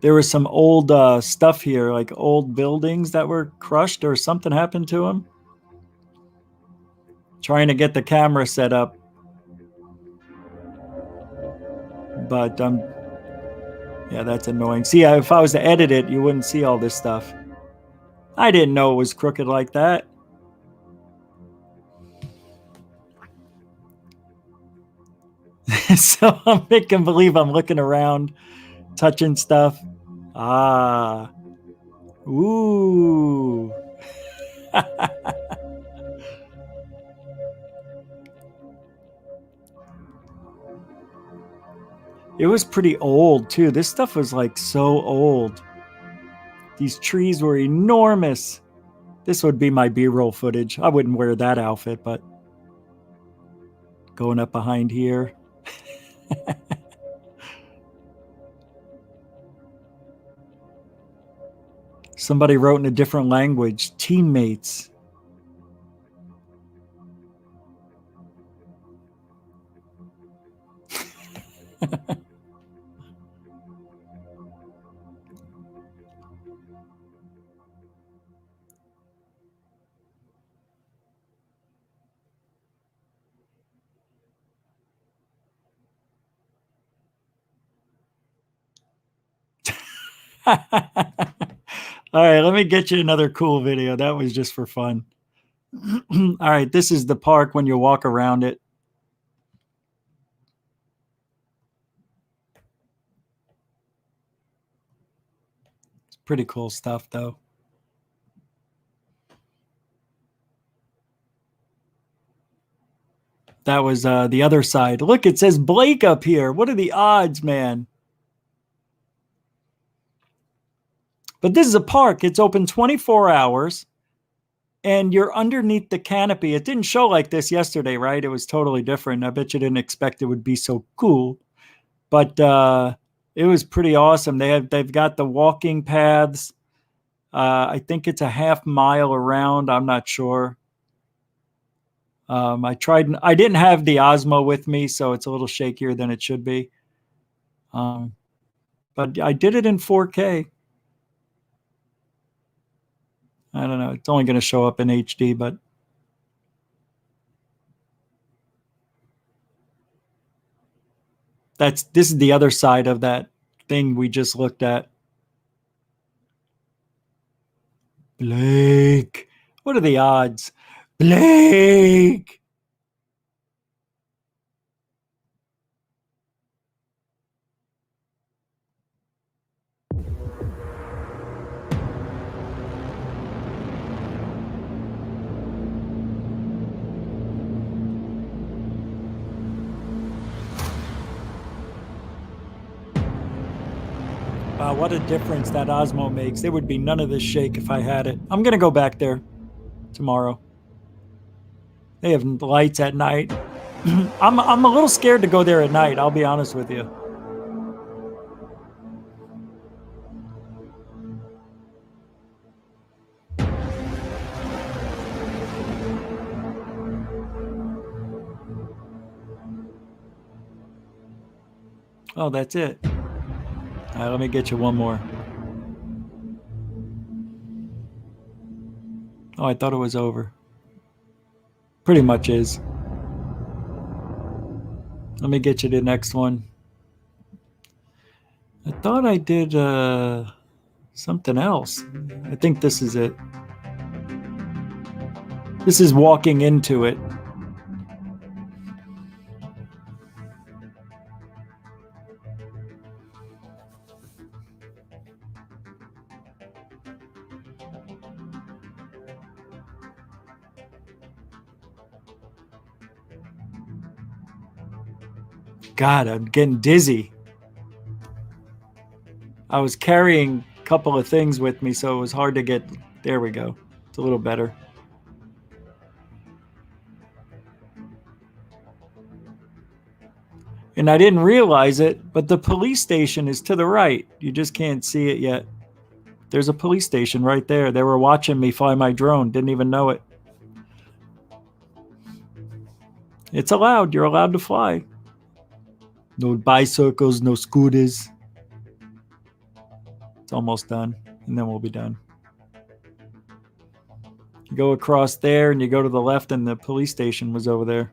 There was some old stuff here, like old buildings that were crushed or something happened to them. Trying to get the camera set up. But, yeah, that's annoying. See, if I was to edit it, you wouldn't see all this stuff. I didn't know it was crooked like that. So I'm making believe I'm looking around, touching stuff. Ah. Ooh. It was pretty old, too. This stuff was like so old. These trees were enormous. This would be my B-roll footage. I wouldn't wear that outfit, but going up behind here. Somebody wrote in a different language, teammates. All right, let me get you another cool video. That was just for fun. All right, this is the park when you walk around it. It's pretty cool stuff, though. That was the other side. Look, it says Blake up here. What are the odds, man? But this is a park. It's open 24 hours, and you're underneath the canopy. It didn't show like this yesterday, right? It was totally different. I bet you didn't expect it would be so cool. But it was pretty awesome. They've got the walking paths. I think it's a half mile around. I'm not sure. I didn't have the Osmo with me, so it's a little shakier than it should be. But I did it in 4K. I don't know. It's only going to show up in HD, but this is the other side of that thing we just looked at. Blake. What are the odds? Blake. Wow, what a difference that Osmo makes. There would be none of this shake if I had it. I'm going to go back there tomorrow. They have lights at night. I'm a little scared to go there at night, I'll be honest with you. Oh, that's it. All right, let me get you one more. Oh, I thought it was over. Pretty much is. Let me get you the next one. I thought I did something else. I think this is it. This is walking into it. God, I'm getting dizzy. I was carrying a couple of things with me, so it was hard to get. There we go. It's a little better. And I didn't realize it, but the police station is to the right. You just can't see it yet. There's a police station right there. They were watching me fly my drone. Didn't even know it. It's allowed. You're allowed to fly. No bicycles, no scooters. It's almost done, and then we'll be done. You go across there, and you go to the left, and the police station was over there.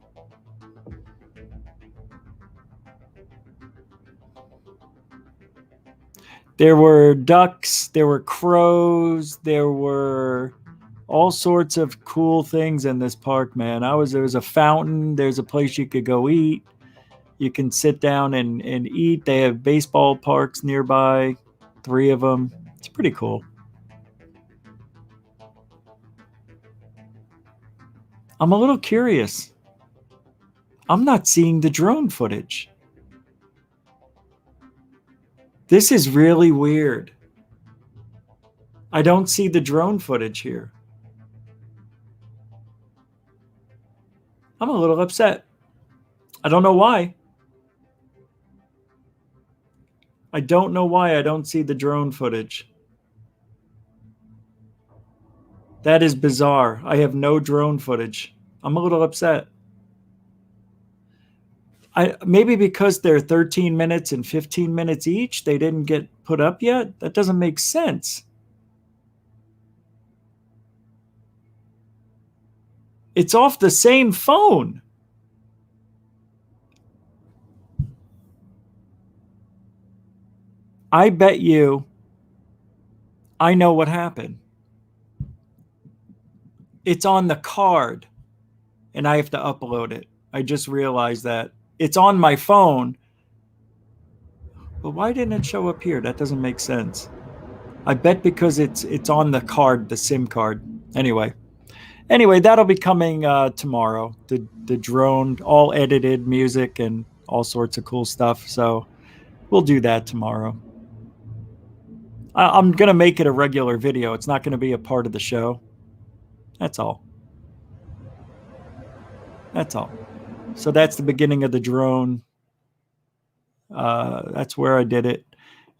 There were ducks, there were crows, there were all sorts of cool things in this park, man. There was a fountain, there's a place you could go eat. You can sit down and eat. They have baseball parks nearby, 3 of them. It's pretty cool. I'm a little curious. I'm not seeing the drone footage. This is really weird. I don't see the drone footage here. I'm a little upset. I don't know why. I don't know why I don't see the drone footage. That is bizarre. I have no drone footage. I'm a little upset. Maybe because they're 13 minutes and 15 minutes each, they didn't get put up yet? That doesn't make sense. It's off the same phone. I bet you I know what happened. It's on the card, and I have to upload it. I just realized that. It's on my phone, but why didn't it show up here? That doesn't make sense. I bet because it's on the card, the SIM card. Anyway, that'll be coming tomorrow. The drone, all edited music and all sorts of cool stuff. So we'll do that tomorrow. I'm going to make it a regular video. It's not going to be a part of the show. That's all. That's all. So that's the beginning of the drone. That's where I did it.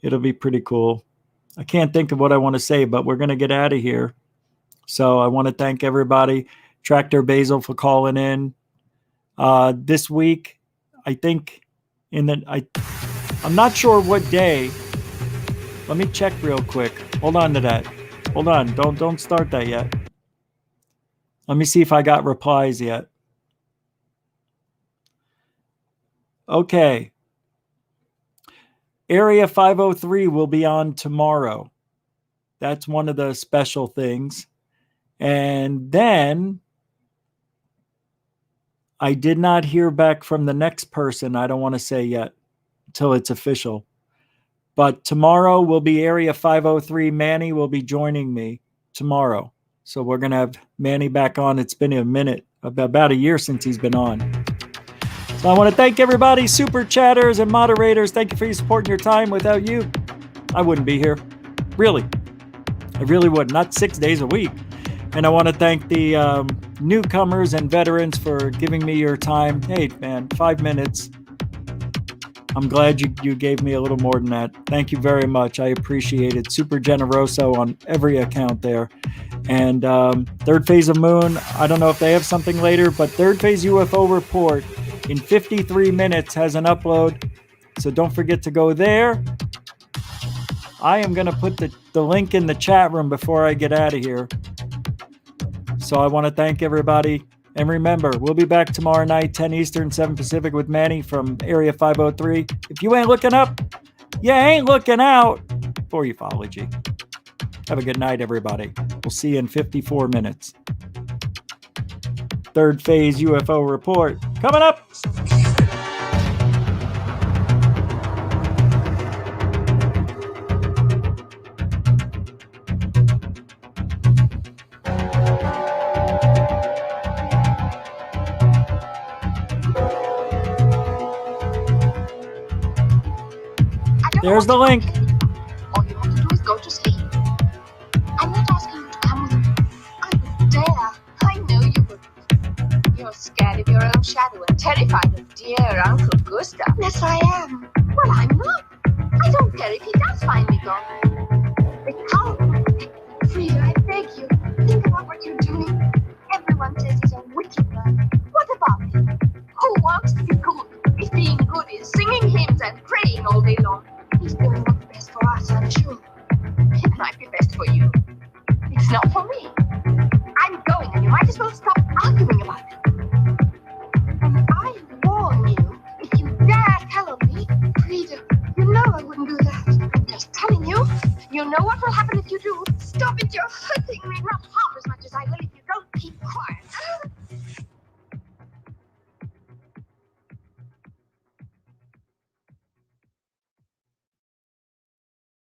It'll be pretty cool. I can't think of what I want to say, but we're going to get out of here. So I want to thank everybody. Tractor Basil for calling in. This week, I think I'm not sure what day. Let me check real quick. Hold on to that. Hold on. Don't start that yet. Let me see if I got replies yet. Okay. Area 503 will be on tomorrow. That's one of the special things. And then I did not hear back from the next person. I don't want to say yet until it's official. But tomorrow will be Area 503. Manny will be joining me tomorrow. So we're going to have Manny back on. It's been a minute, about a year since he's been on. So I want to thank everybody, super chatters and moderators. Thank you for your support and your time. Without you, I wouldn't be here. Really. I really would. Not 6 days a week. And I want to thank the newcomers and veterans for giving me your time. Hey, man, 5 minutes. I'm glad you gave me a little more than that. Thank you very much. I appreciate it. Super generoso on every account there. And Third Phase of Moon, I don't know if they have something later, but Third Phase UFO Report in 53 minutes has an upload. So don't forget to go there. I am going to put the link in the chat room before I get out of here. So I want to thank everybody. And remember, we'll be back tomorrow night, 10 Eastern, 7 Pacific with Manny from Area 503. If you ain't looking up, you ain't looking out. For ufology. Have a good night, everybody. We'll see you in 54 minutes. Third Phase UFO Report coming up. There's the link.
All you have to do is go to sleep. I'm not asking you to come with me. I would dare. I know you would. You're scared of your own shadow and terrified of dear Uncle Gustav. Yes, I am. Well, I'm not. I don't care if he does find me gone. But come, Frida, I beg you. Think about what you're doing. Everyone says he's a wicked man. What about him? Who wants to be good if being good is singing hymns and praying all day long? He's doing what's best for us, I'm sure. It might be best for you. It's not for me. I'm going, and you might as well stop arguing about it. And I warn you, if you dare tell on me, Frida, you know I wouldn't do that. I'm just telling you. You know what will happen if you do. Stop it, you